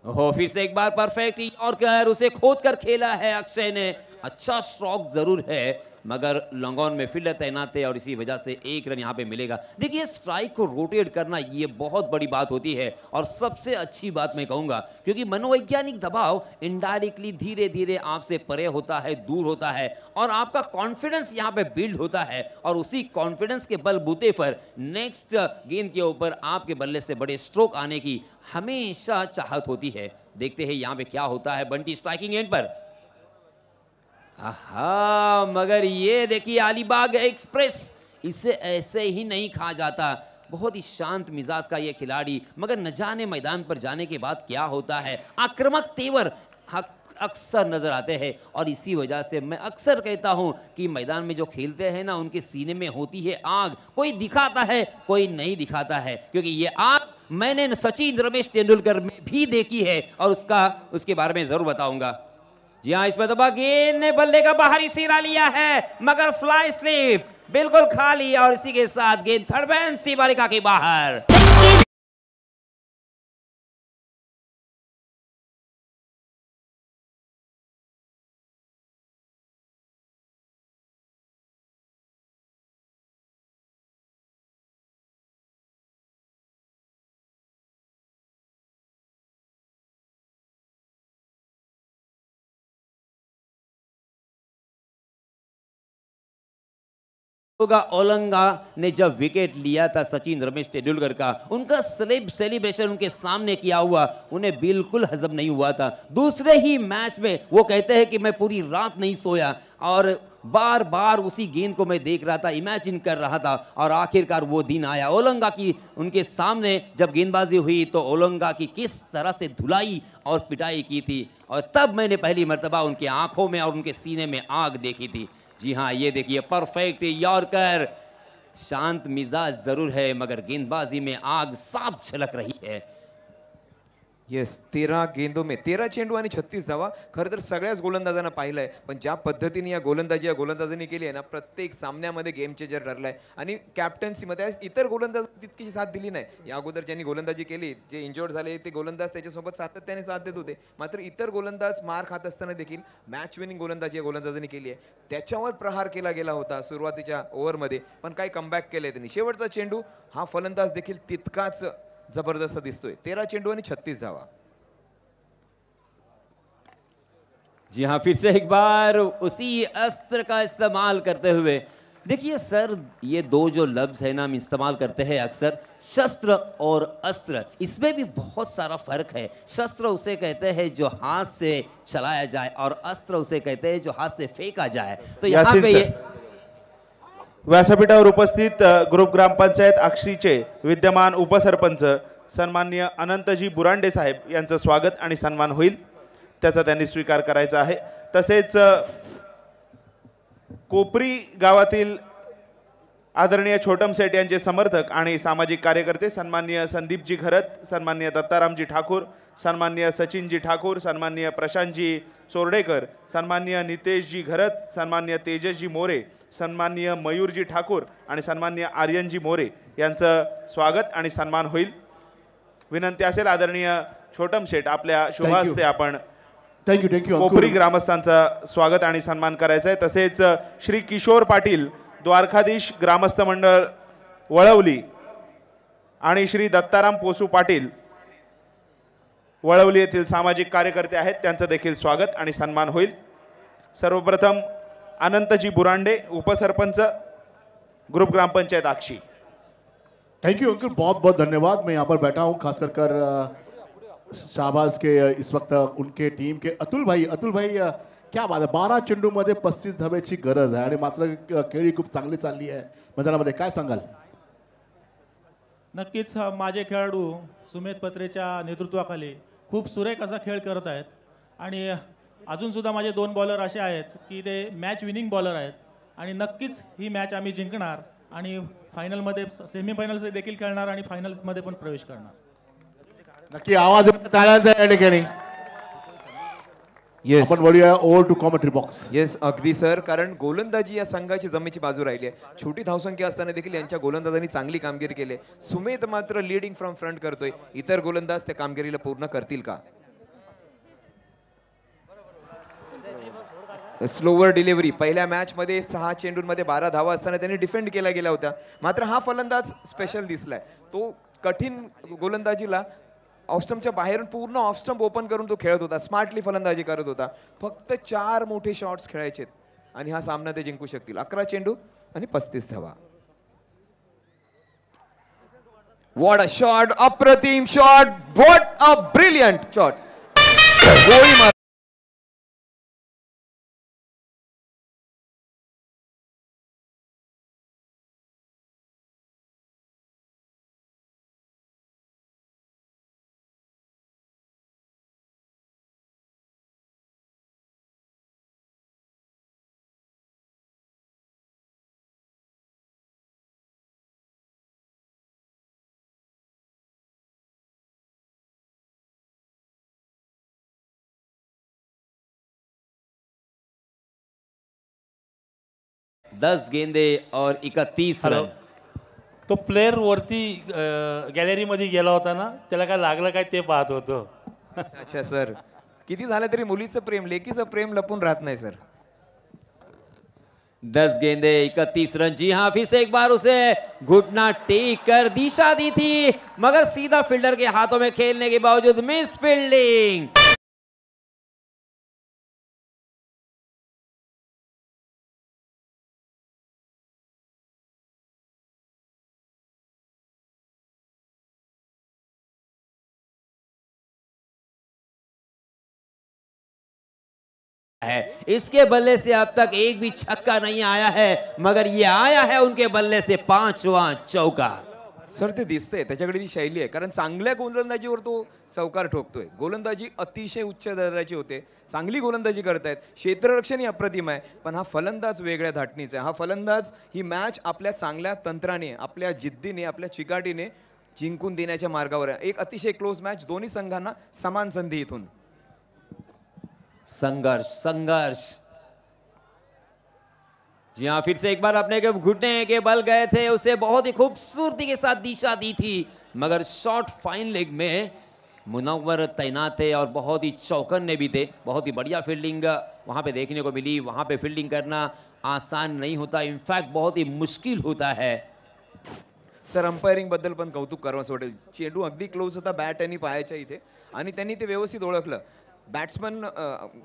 हो, फिर से एक बार परफेक्ट यॉर्कर, उसे खोद कर खेला है अक्षय ने। अच्छा स्ट्रोक जरूर है, मगर लॉन्ग ऑन में फील्डर तैनात है और इसी वजह से 1 रन यहाँ पे मिलेगा। देखिए, स्ट्राइक को रोटेट करना ये बहुत बड़ी बात होती है और सबसे अच्छी बात मैं कहूँगा, क्योंकि मनोवैज्ञानिक दबाव इनडायरेक्टली धीरे धीरे आपसे परे होता है, दूर होता है और आपका कॉन्फिडेंस यहाँ पे बिल्ड होता है और उसी कॉन्फिडेंस के बलबूते पर नेक्स्ट गेंद के ऊपर आपके बल्ले से बड़े स्ट्रोक आने की हमेशा चाहत होती है। देखते हैं यहाँ पे क्या होता है बंटी स्ट्राइकिंग एंड पर। आहा, मगर ये देखिए अलीबाग एक्सप्रेस, इसे ऐसे ही नहीं खा जाता। बहुत ही शांत मिजाज का ये खिलाड़ी, मगर न जाने मैदान पर जाने के बाद क्या होता है। आक्रामक तेवर अक्सर नजर आते हैं और इसी वजह से मैं अक्सर कहता हूं कि मैदान में जो खेलते हैं ना, उनके सीने में होती है आग। कोई दिखाता है, कोई नहीं दिखाता है, क्योंकि ये आग मैंने सचिन रमेश तेंदुलकर में भी देखी है और उसके बारे में जरूर बताऊंगा। जी हाँ, इसमें दबा गेंद ने बल्ले का बाहरी सिरा लिया है, मगर फ्लाई स्लिप बिल्कुल खाली और इसी के साथ गेंद थर्ड बैन सी बारिका के बाहर। ओलंगा ने जब विकेट लिया था सचिन रमेश तेंदुलकर का, उनका सेलिब्रेशन उनके सामने किया हुआ उन्हें बिल्कुल हजम नहीं हुआ था। दूसरे ही मैच में वो कहते हैं कि मैं पूरी रात नहीं सोया और बार बार उसी गेंद को मैं देख रहा था, इमेजिन कर रहा था और आखिरकार वो दिन आया। ओलंगा की उनके सामने जब गेंदबाजी हुई तो ओलंगा की किस तरह से धुलाई और पिटाई की थी और तब मैंने पहली मर्तबा उनके आंखों में और उनके सीने में आग देखी थी। जी हाँ, ये देखिए परफेक्ट यॉर्कर। शांत मिजाज जरूर है, मगर गेंदबाजी में आग साफ झलक रही है। येस, 13 गेंदों में 13 चेंडू आणि 36 धावा। खरं तर सगळ्याच गोलंदाजांना पाहिलंय, पण ज्या पद्धतीने या गोलंदाजांनी केली आहे ना, प्रत्येक सामन्यामध्ये गेम चेंजर ठरलाय आणि कॅप्टन्सीमध्ये इतर गोलंदाज तितकीची साथ दिली नाही। या अगोदर ज्यांनी गोलंदाजी केली, जे इंजर्ड झाले ते गोलंदाज त्याच्यासोबत सातत्याने साथ देत होते, मात्र इतर गोलंदाज मार खात असताना देखील मॅच विनिंग गोलंदाजी या गोलंदाजांनी केली आहे। त्याच्यावर प्रहार केला गेला होता सुरुवातीच्या ओव्हरमध्ये, पण काय कमबॅक केलंय त्यांनी। शेवटचा चेंडू हा फलंदाज देखील तितकाच जबरदस्त दिसतोय। 13 चेंडू आणि 36 धावा। जी हाँ, फिर से एक बार उसी अस्त्र का इस्तेमाल करते हुए। देखिए सर, ये दो जो लफ्ज है ना हम इस्तेमाल करते हैं अक्सर, शस्त्र और अस्त्र, इसमें भी बहुत सारा फर्क है। शस्त्र उसे कहते हैं जो हाथ से चलाया जाए और अस्त्र उसे कहते हैं जो हाथ से फेंका जाए। तो यहाँ पे ये व्यासपीठावर उपस्थित ग्रुप ग्रामपंचायत आक्षीचे विद्यमान उपसरपंच सन्माननीय अनंतजी बुरांडे साहेब यांचं स्वागत आणि सन्मान होईल। त्याचा त्यांनी स्वीकार करायचा आहे. तसेच कोपरी गावातील आदरणीय छोटम सेठ यांचे समर्थक आणि सामाजिक कार्यकर्ते सन्माननीय संदीपजी घरत, सन्माननीय दत्तारामजी ठाकूर, सन्माननीय सचिनजी ठाकूर, सन्माननीय प्रशांतजी चोरडेकर, सन्माननीय नितेशजी घरत, सन्माननीय तेजसजी मोरे, सन्माननीय मयूरजी ठाकूर आणि सन्माननीय आर्यनजी मोरे यांचं स्वागत आणि सन्मान होईल. विनंती असेल आदरणीय छोटम शेठ आपल्या शुभहस्ते आपण थँक्यू कोपरी ग्रामस्थांचा स्वागत आणि सन्मान करायचा आहे. तसेच श्री किशोर पाटील द्वारकाधीश ग्रामस्थ मंडळ वळवली आणि श्री दत्ताराम पोसू पाटील वळवली येथील सामाजिक कार्यकर्ते आहेत, त्यांचं देखील स्वागत आणि सन्मान होईल. सर्वप्रथम अनंतजी बुरांडे, उपसरपंच, group gram panchayat Akshi. Thank you uncle, बहुत बहुत धन्यवाद. मैं यहाँ पर बैठा हूँ खास कर शाहबाज के इस वक्त उनके टीम के अतुल भाई क्या बात आहे, 12 चेंडूमध्ये 35 धाब्याची गरज आहे आणि मात्र खेळी खूप चांगली चालली आहे मैदानामध्ये, काय सांगाल? नक्कीच माझे खेळाडू सुमेध पत्रेच्या नेतृत्वाखाली खूप सुरेख असा खेळ करत आहेत आणि अजूनसुद्धा माझे 2 बॉलर असे आहेत की ते मॅच विनिंग बॉलर आहेत आणि नक्कीच ही मॅच आम्ही जिंकणार आणि फायनलमध्ये सेमीफायनल्स देखील खेळणार आणि फायनल्समध्ये पण प्रवेश करणार. नक्की आवाज टाळ्यांचा या ठिकाणी. येस आपण वळूया over to commentary box. Yes अगदी सर, कारण गोलंदाजी या संघाची जमेची बाजू राहिली आहे. छोटी धावसंख्या असताना देखील यांच्या गोलंदाजांनी चांगली कामगिरी केली. सुमेध मात्र लीडिंग फ्रॉम फ्रंट करतोय. इतर गोलंदाज त्या कामगिरीला पूर्ण करतील का? Slower delivery. पहिल्या मॅच मध्ये 6 चेंडूंमध्ये 12 धावा असताना त्यांनी डिफेंड केला गेला होता. मात्र हा फलंदाज स्पेशल दिसलाय. तो कठीण गोलंदाजीला ऑफस्टंपच्या बाहेरून पूर्ण ऑफस्टंप ओपन करून तो खेळत होता. स्मार्टली फलंदाजी करत होता. फक्त 4 मोठे शॉट्स खेळायचे आणि हा सामना ते जिंकू शकतील. 11 चेंडू आणि 35 धावा. व्हॉट अ शॉट, अप्रतिम shot, what a brilliant shot. गोळी मार. दस गेंदे और 31 रन. तो प्लेयर वरती गॅलरी मध्ये गेला होता ना, त्याला काय लागलं काय ते पाहत होतो. अच्छा सर, किती झालं तरी मुलीचं प्रेम, लेकीचं प्रेम लपून राहत नाही सर. 10 गेंदे 31 रन. जी हाँ, फिर से एक बार उसे घुटना टेक कर दिशा दी थी मगर सीधा फील्डर के हाथों में खेलने के बावजूद मिस फील्डिंग. है इसके बल्ले से अब तक एक भी छक्का नहीं आया है मगर ये आया है उनके बल्ले से 5वां चौका. सर ते दिसतंय त्याच्याकडे ती शैली आहे, कारण चांगल्या गोलंदाजीवर तो चौकार ठोकतोय. गोलंदाजी अतिशय उच्च दर्जाची होते. चांगली गोलंदाजी करतायत. क्षेत्ररक्षणही अप्रतिम आहे, पण हा फलंदाज वेगळ्या धाटणीचा आहे. हा फलंदाज ही मॅच आपल्या चांगल्या तंत्राने, आपल्या जिद्दीने, आपल्या चिकाटीने जिंकून देण्याच्या मार्गावर आहे. एक अतिशय क्लोज मॅच, दोन्ही संघांना समान संधी. इथून संघर्ष संघर्ष. जी हाँ, फिर से एक बार अपने के घुटने के बल गए थे, उसे बहुत ही खूबसूरती के साथ दिशा दी थी मगर शॉर्ट फाइन लेग में मुनव्वर तैनात थे और बहुत ही चौकन्ने भी थे. बहुत ही बढ़िया फील्डिंग वहां पे देखने को मिली. वहां पे फील्डिंग करना आसान नहीं होता, इनफैक्ट बहुत ही मुश्किल होता है. सर अंपायरिंग बद्दल पण कौतुक करावंसं वाटेल. चेंडू अगदी क्लोज होता बॅट आणि पायाच्या इथे, आणि त्यांनी ते व्यवस्थित ओळखलं. बॅट्समन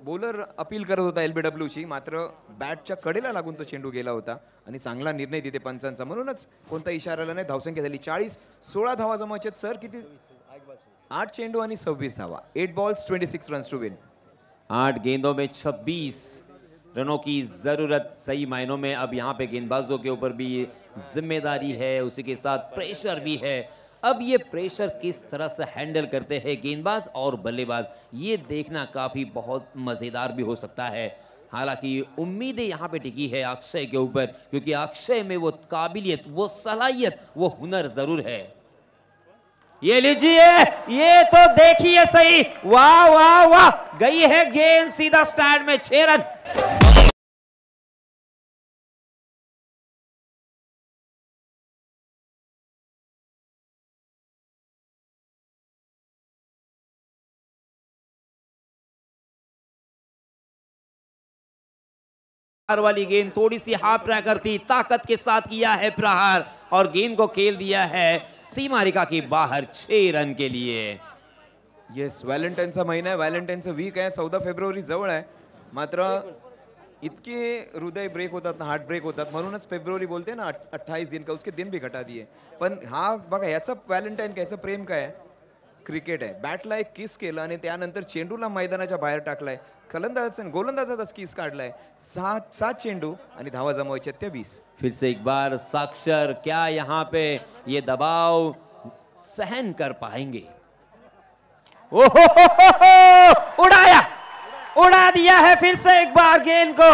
बॉलर अपील करत होता LBWची, मात्र बॅटच्या कडेला लागून तो चेंडू गेला होता आणि चांगला निर्णय तिथे पंचांचा. म्हणूनच कोणता इशाराला नाही. धावसंख्या झाली 40. 16 धावा जमायचे. सर किती? 8 चेंडू आणि 26 धावा. 8 balls 26 runs टू विन. 8 गेंदों में 26 रनों की जरूरत. सही मायनों में अब यहाँ पे गेंदबाजों के ऊपर भी जिम्मेदारी है, उसी के साथ प्रेशर भी है. अब ये प्रेशर किस तरह से हैंडल करते हैं गेंदबाज और बल्लेबाज, ये देखना काफी बहुत मजेदार भी हो सकता है। हालांकि उम्मीदें यहाँ पे टिकी है अक्षय के ऊपर, क्योंकि अक्षय में वो काबिलियत, वो सलाहियत, वो हुनर जरूर है। ये लीजिए, ये तो देखिए सही, वाह वाह वाह, गई है गेंद सीधा स्टैंड में, 6 रन। वाली गेंद थोड़ी सी हाफ ट्रैकर थी, ताकत के साथ किया है प्रहार और गेंद को खेल दिया है सीमा रेखा के बाहर 6 रन के लिए। येस, व्हॅलेंटाईनचा महिना आहे, व्हॅलेंटाईनचं वीक आहे, 14 फेब्रुवारी जवळ आहे. मात्र इतके हृदय ब्रेक होतात ना, हार्ट ब्रेक होतात, म्हणूनच फेब्रुवारी बोलते ना 28 दिन का, उसके दिन भी घटा दिए. पण हा बघा, याचं व्हॅलेंटाईन काय, याचं प्रेम काय आहे, क्रिकेट आहे. बॅटला एक किस केलं आणि त्यानंतर चेंडूला मैदानाच्या बाहेर टाकलाय. गोलंदाजाचाच किस काढलाय. 7 चेंडू आणि धावा जमवायच्या 20. फिर से एक बार साक्षर, क्या यहाँ पे ये दबाव सहन कर पाएंगे? ओहो, उड़ाया, उड़ा दिया है फिर से एक बार गेंद को।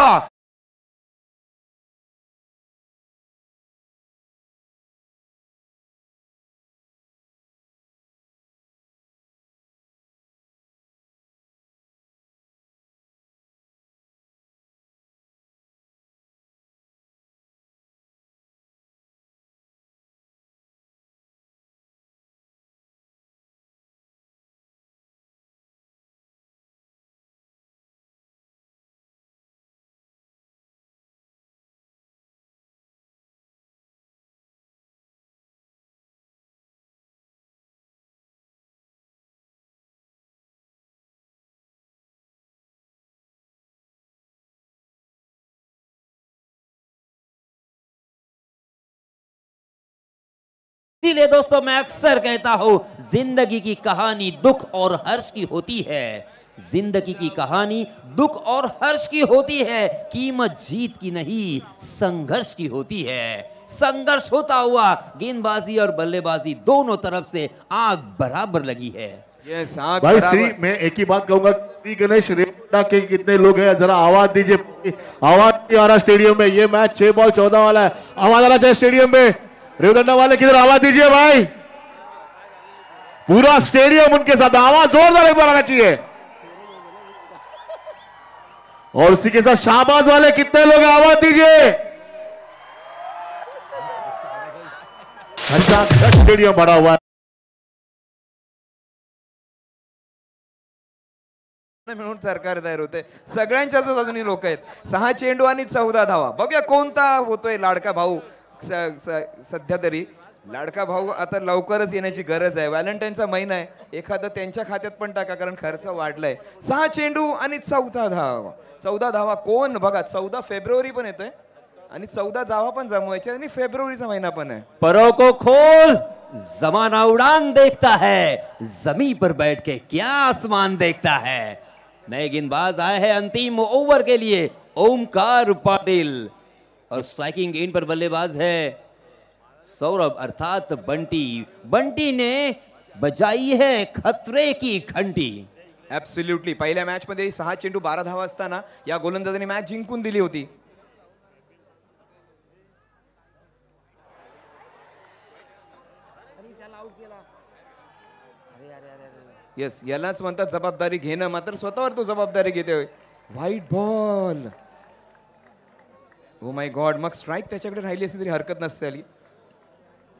इसीलिए दोस्तों मैं अक्सर कहता हूं, जिंदगी की कहानी दुख और हर्ष की होती है। जिंदगी की कहानी दुख और हर्ष की होती है, कीमत जीत की नहीं संघर्ष की होती है। संघर्ष होता हुआ गेंदबाजी और बल्लेबाजी दोनों तरफ से आग बराबर लगी है। यस, आग भाई बराबर। श्री, मैं एक ही बात कहूंगा, श्री गणेश रेवंडा के कितने लोग हैं, जरा आवाज दीजिए। आवाज नहीं आ रहा स्टेडियम में, ये मैच 6 बॉल 14 वाला है, आवाज आना चाहिए स्टेडियम में। रेवदंडा वाले किधर, आवाज दीजिए भाई, पूरा स्टेडियम उनके साथ, आवाज जोरदार एक बार आना चाहिए। और उसी के साथ शाहबाज वाले कितने लोग हैं, आवाज दीजिए। स्टेडियम भरा हुआ है। म्हणून सरकार तयार होते, सगळ्यांच्याच बाजूने लोक आहेत. 6 चेंडू आणि 14 धावा. बघूया कोणता होतोय लाडका भाऊ. सध्या तरी लाडका भाऊ आता लवकरच येण्याची गरज आहे. व्हॅलेंटाईनचा महिना आहे, एखादं त्यांच्या खात्यात पण टाका, कारण खर्च वाढलाय. 6 चेंडू आणि 14 धावा. 14 धावा कोण बघा, 14 फेब्रुवारी पण येतोय आणि 14 धावा पण जमवायच्या आणि फेब्रुवारीचा महिना पण आहे. परों को खोल, जमाना उड़ान देखता है, जमीन पर बैठ के क्या आसमान देखता है। नए गेंदबाज आए हैं अंतिम ओवर के लिए, ओमकार पाटिल, और स्ट्राइकिंग एंड पर बल्लेबाज है सौरभ अर्थात बंटी। बंटी ने बजाई है खतरे की घंटी। ऍब्सोल्युटली, पहिल्या मॅच मध्ये 6 चेंडू 12 धावा असताना या गोलंदाजाने मॅच जिंकून दिली होती. येस, यालाच म्हणतात जबाबदारी घेणं. मात्र स्वतःवर तो जबाबदारी घेतोय. White ball, oh my God. Mug strike त्याच्याकडे राहिली असती तरी हरकत नसते आली.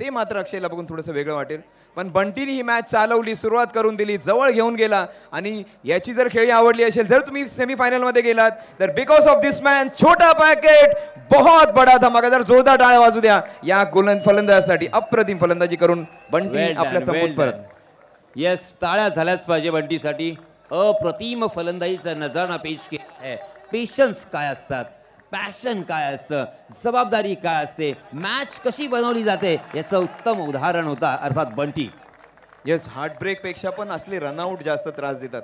ते मात्र अक्षयला बघून थोडंसं वेगळं वाटेल. पण बंटीने ही मॅच चालवली, सुरुवात करून दिली, जवळ घेऊन गेला. आणि याची जर खेळी आवडली असेल, जर तुम्ही सेमीफायनल मध्ये गेलात तर बिकॉज ऑफ दिस मॅन, छोटा पॅकेट बहुत बडा धमाका. जर जोरदार टाळ्या वाजू द्या या फलंदाजासाठी. अप्रतिम फलंदाजी करून बंटी आपल्या तंबूत परत. यस, टाळ्या झाल्याच पाहिजे बंटीसाठी. अप्रतिम फलंदाजीचा नजारा पेश केला आहे. पेशन्स काय असतात, पॅशन काय असतं, जबाबदारी काय असते, मॅच कशी बनवली जाते, याचं उत्तम उदाहरण होता अर्थात बंटी. येस, हार्ट ब्रेक पेक्षा पण असले रनआउट जास्त त्रास देतात.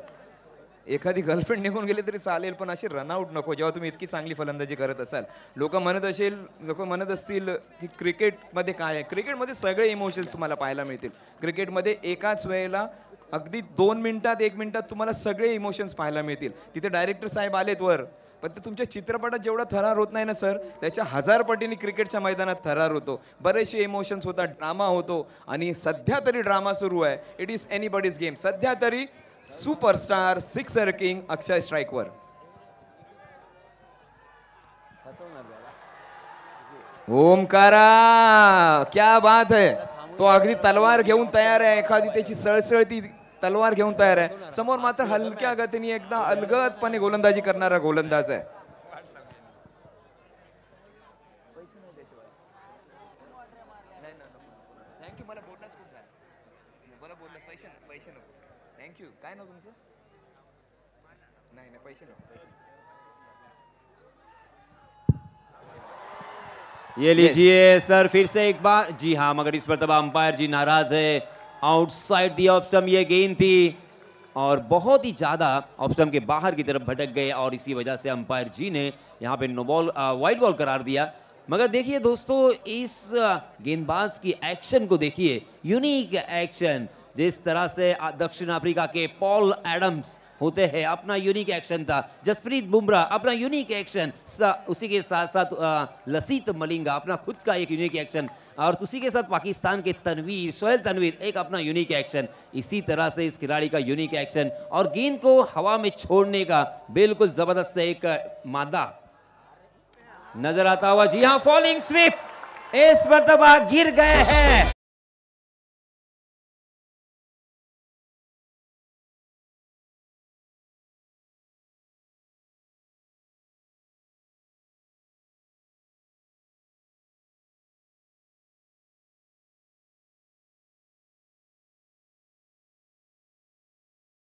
एखादी गर्लफ्रेंड निघून गेली तरी चालेल, पण अशी रनआउट नको जेव्हा तुम्ही इतकी चांगली फलंदाजी करत असाल. लोक म्हणत असतील की क्रिकेटमध्ये काय आहे. क्रिकेटमध्ये सगळे इमोशन्स तुम्हाला पाहायला मिळतील. क्रिकेटमध्ये एकाच वेळेला अगदी 2 मिनिटात 1 मिनिटात तुम्हाला सगळे इमोशन्स पाहायला मिळतील. तिथे डायरेक्टर साहेब आलेत वर, पण ते तुमच्या चित्रपटात जेवढा थरार होत नाही ना सर, त्याच्या 1000 पटीने क्रिकेटच्या मैदानात थरार होतो. बरेचसे इमोशन्स होतात, ड्रामा होतो. आणि सध्या तरी ड्रामा सुरू आहे. It is anybody's game. सध्या तरी सुपरस्टार सिक्सर किंग अक्षय स्ट्राईकवर. ओमकारा क्या बात है. तो अगदी तलवार घेऊन तयार आहे. एखादी त्याची सळसळती तलवार घेऊन तयार आहे. समोर मात्र हलक्या गतीने एकदा अलगदपणे गोलंदाजी करणारा गोलंदाज आहे. थँक्यू. काय ना तुमचं? नाही नाही, पैसे नको. ये लीजिए सर फिर से एक बार. जी हाँ, मगर इस पर तब अंपायर जी नाराज है. आउटसाइड दी ऑफ स्टंप ये गेंद थी और बहुत ही ज्यादा ऑफ स्टंप के बाहर की तरफ भटक गए और इसी वजह से अंपायर जी ने यहाँ पे नो बॉल वाइड बॉल करार दिया. मगर देखिए दोस्तों, इस गेंदबाज की एक्शन को देखिए, यूनिक एक्शन. जिस तरह से दक्षिण अफ्रीका के पॉल एडम्स होते हैं, अपना यूनिक एक्शन था. जसप्रीत बुमराह अपना यूनिक एक्शन, उसी के साथ साथ लसित मलिंगा अपना खुद का एक यूनिक एक्शन, और उसी के साथ पाकिस्तान के तनवीर, सोहेल तनवीर एक अपना यूनिक एक्शन. इसी तरह से इस खिलाड़ी का यूनिक एक्शन और गेंद को हवा में छोड़ने का बिल्कुल जबरदस्त एक मादा नजर आता हुआ. जी हाँ, फॉलिंग स्वीप. इस मर्तबा गिर गए हैं.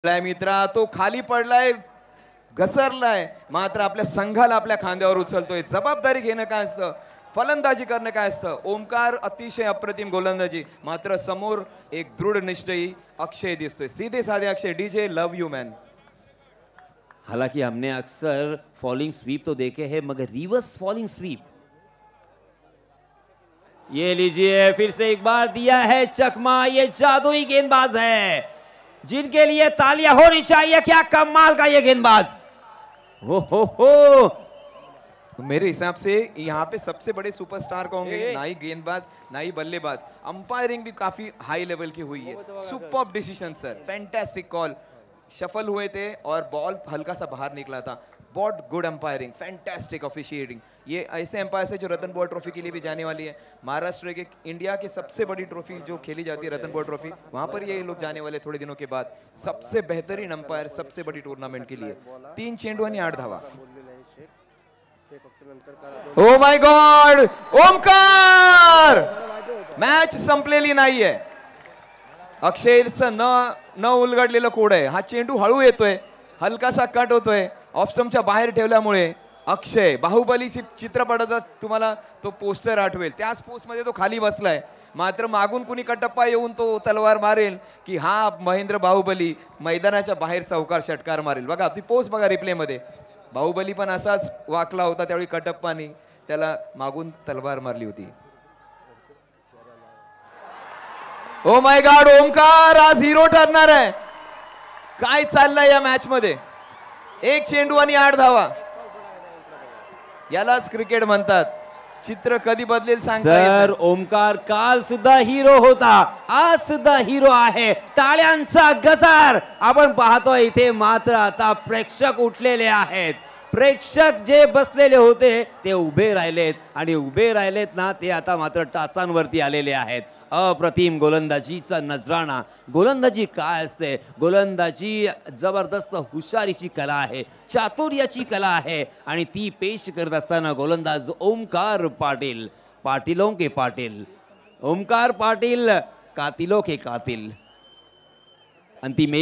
मित्रा तो खाली पडलाय, घसरलाय, मात्र आपल्या संघाला आपल्या खांद्यावर उचलतोय. जबाबदारी घेणं काय असतं, फलंदाजी करणं काय असतं. ओमकार अतिशय अप्रतिम गोलंदाजी, मात्र समोर एक दृढ निश्चयी अक्षय दिसतोय. सीधे साधे Akshay. DJ love you man. हालांकि हमने अक्सर फॉलिंग स्वीप तो देखे हैं, मगर रिवर्स फॉलिंग स्वीप. ये लीजिए फिर से एक बार दिया है चकमा. ये जादुई गेंदबाज है जिनके लिए तालियां होनी चाहिए. क्या कमाल का ये गेंदबाज. हो. तो मेरे हिसाब से यहाँ पे सबसे बड़े सुपरस्टार कहोगे, ना ही गेंदबाज ना ही बल्लेबाज. अंपायरिंग भी काफी हाई लेवल की हुई है. Superb decision sir, fantastic call. Shuffle हुए थे और बॉल हल्का सा बाहर निकला था. बहुत गुड अंपायरिंग, फैंटास्टिक ऑफिशिएटिंग. ये ऐसे अंपायर है जो रतन बॉल ट्रॉफी के लिए भी जाने वाली है. महाराष्ट्र के इंडिया की सबसे बड़ी ट्रॉफी जो खेली जाती है रतन बॉल ट्रॉफी, वहां पर ये लोग जाने वाले थोड़े दिनों के बाद. सबसे बेहतरीन अंपायर सबसे बड़ी टूर्नामेंट के लिए. 3 चेंडू आणि 8 धावा. Oh my God, Omkar. Match संपलेली नाहीये. अक्षयचं न उलगडलेलं कोड आहे. हा चेंडू हळू येतोय, हलकासा कट होतोय. ऑफ स्टंपच्या बाहेर ठेवल्यामुळे अक्षय, बाहुबली चित्रपटाचा तुम्हाला तो पोस्टर आठवेल, त्याच पोस्ट मध्ये तो खाली बसलाय. मात्र मागून कुणी कटप्पा येऊन तो तलवार मारेल की हा महेंद्र बाहुबली मैदानाच्या बाहेर चौकार षटकार मारेल. बघा ती पोस्ट बघा रिप्ले मध्ये. बाहुबली पण असाच वाकला होता त्यावेळी कटप्पानी त्याला मागून तलवार मारली होती. ओ माय गॉड, ओमकार आज हिरो ठरणार आहे. काय चाललंय या मॅच मध्ये. 1 चेंडू आणि 8 धावा. यालाच क्रिकेट म्हणतात. चित्र कधी बदलेल सांगता येत नाही. सर, ओमकार काल सुद्धा हिरो होता, आज सुद्धा हिरो आहे. टाळ्यांचा गजर आपण पाहतोय इथे. मात्र आता प्रेक्षक उठलेले आहेत. प्रेक्षक जे बसलेले होते ते उभे राहिलेत आणि उभे राहिलेत ना, ते आता मात्र टाचांवरती आलेले आहेत. अप्रतिम गोलंदाजीचा नजराणा. गोलंदाजी काय असते. गोलंदाजी जबरदस्त हुशारीची कला आहे, चातुर्याची कला आहे आणि ती पेश करत असताना गोलंदाज ओमकार पाटील, पाटीलों के पाटील, ओमकार पाटील, कातिलों के कातिल. अंतिम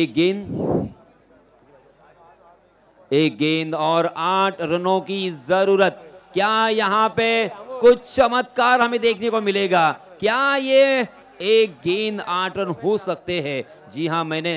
एक गेंद और 8 रनों की जरूरत. क्या यहाँ पे कुछ चमत्कार हमें देखने को मिलेगा? क्या ये एक गेंद 8 रन हो सकते हैं? जी हाँ, मैंने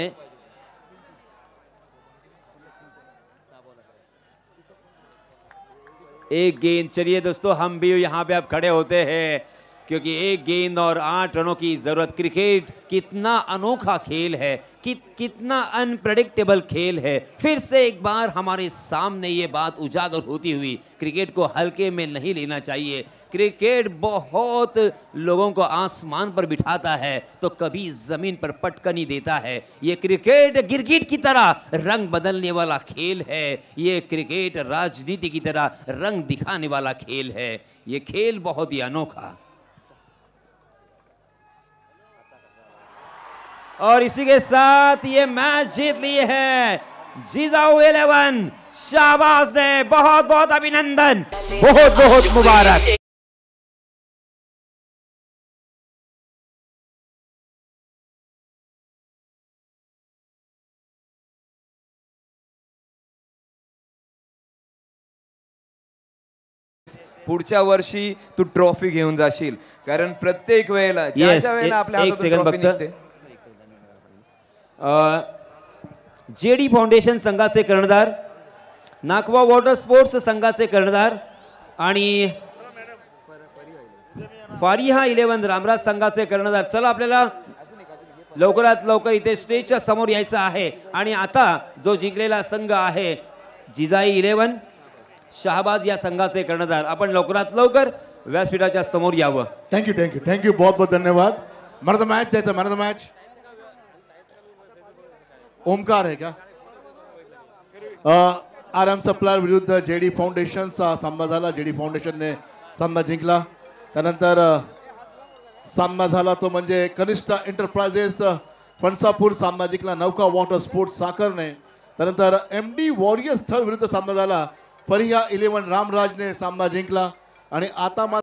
एक गेंद। चलिए दोस्तों, हम भी यहाँ पे अब खड़े होते हैं क्योंकि एक गेंद और 8 रनों की जरूरत। क्रिकेट कितना अनोखा खेल है, कितना अनप्रेडिक्टेबल खेल है। फिर से एक बार हमारे सामने ये बात उजागर होती हुई, क्रिकेट को हल्के में नहीं लेना चाहिए। क्रिकेट बहुत लोगों को आसमान पर बिठाता है तो कभी जमीन पर पटकनी देता है। ये क्रिकेट गिरगिट की तरह रंग बदलने वाला खेल है। ये क्रिकेट राजनीति की तरह रंग दिखाने वाला खेल है। ये खेल बहुत ही अनोखा। और इसी के साथ ये मैच जीत लिए है जिजाऊ 11। शाबाश ने, बहुत बहुत अभिनंदन, बहुत बहुत मुबारक। पुढच्या वर्षी तू ट्रॉफी घेऊन जाशील, कारण प्रत्येक वेळेला ज्या वेळेला आपल्या हातात ट्रॉफी निघते। जेडी फाउंडेशन संघाचे कर्णधार, नाकवा वॉटर स्पोर्ट्स संघाचे कर्णधार आणि फारिहा 11 रामराज संघाचे कर्णधार। चला, आपल्याला लवकरात लवकर इथे स्टेजच्या समोर यायचं आहे आणि आता जो जिंकलेला संघ आहे जिजाई 11 शहाबाज या संघाचे कर्णधार, आपण लवकरात लवकर व्यासपीठाच्या समोर यावं। थँक्यू थँक्यू थँक्यू, बहुत बहुत धन्यवाद। मॅन ऑफ द मॅच द्यायचं, man of the match Omkar आहे का? आरएम सप्लायर विरुद्ध जेडी फाउंडेशनचा सामना झाला। जेडी फाउंडेशनने सामना जिंकला। त्यानंतर सामना झाला तो म्हणजे कनिष्ठ एंटरप्राइजेस फणसापूर सामना जिंकला नौका वॉटर स्पोर्ट्स साखरने। त्यानंतर एमडी वॉरियर्स स्थळ विरुद्ध सामना झाला। फरिया 11 रामराजने सामना जिंकला आणि आता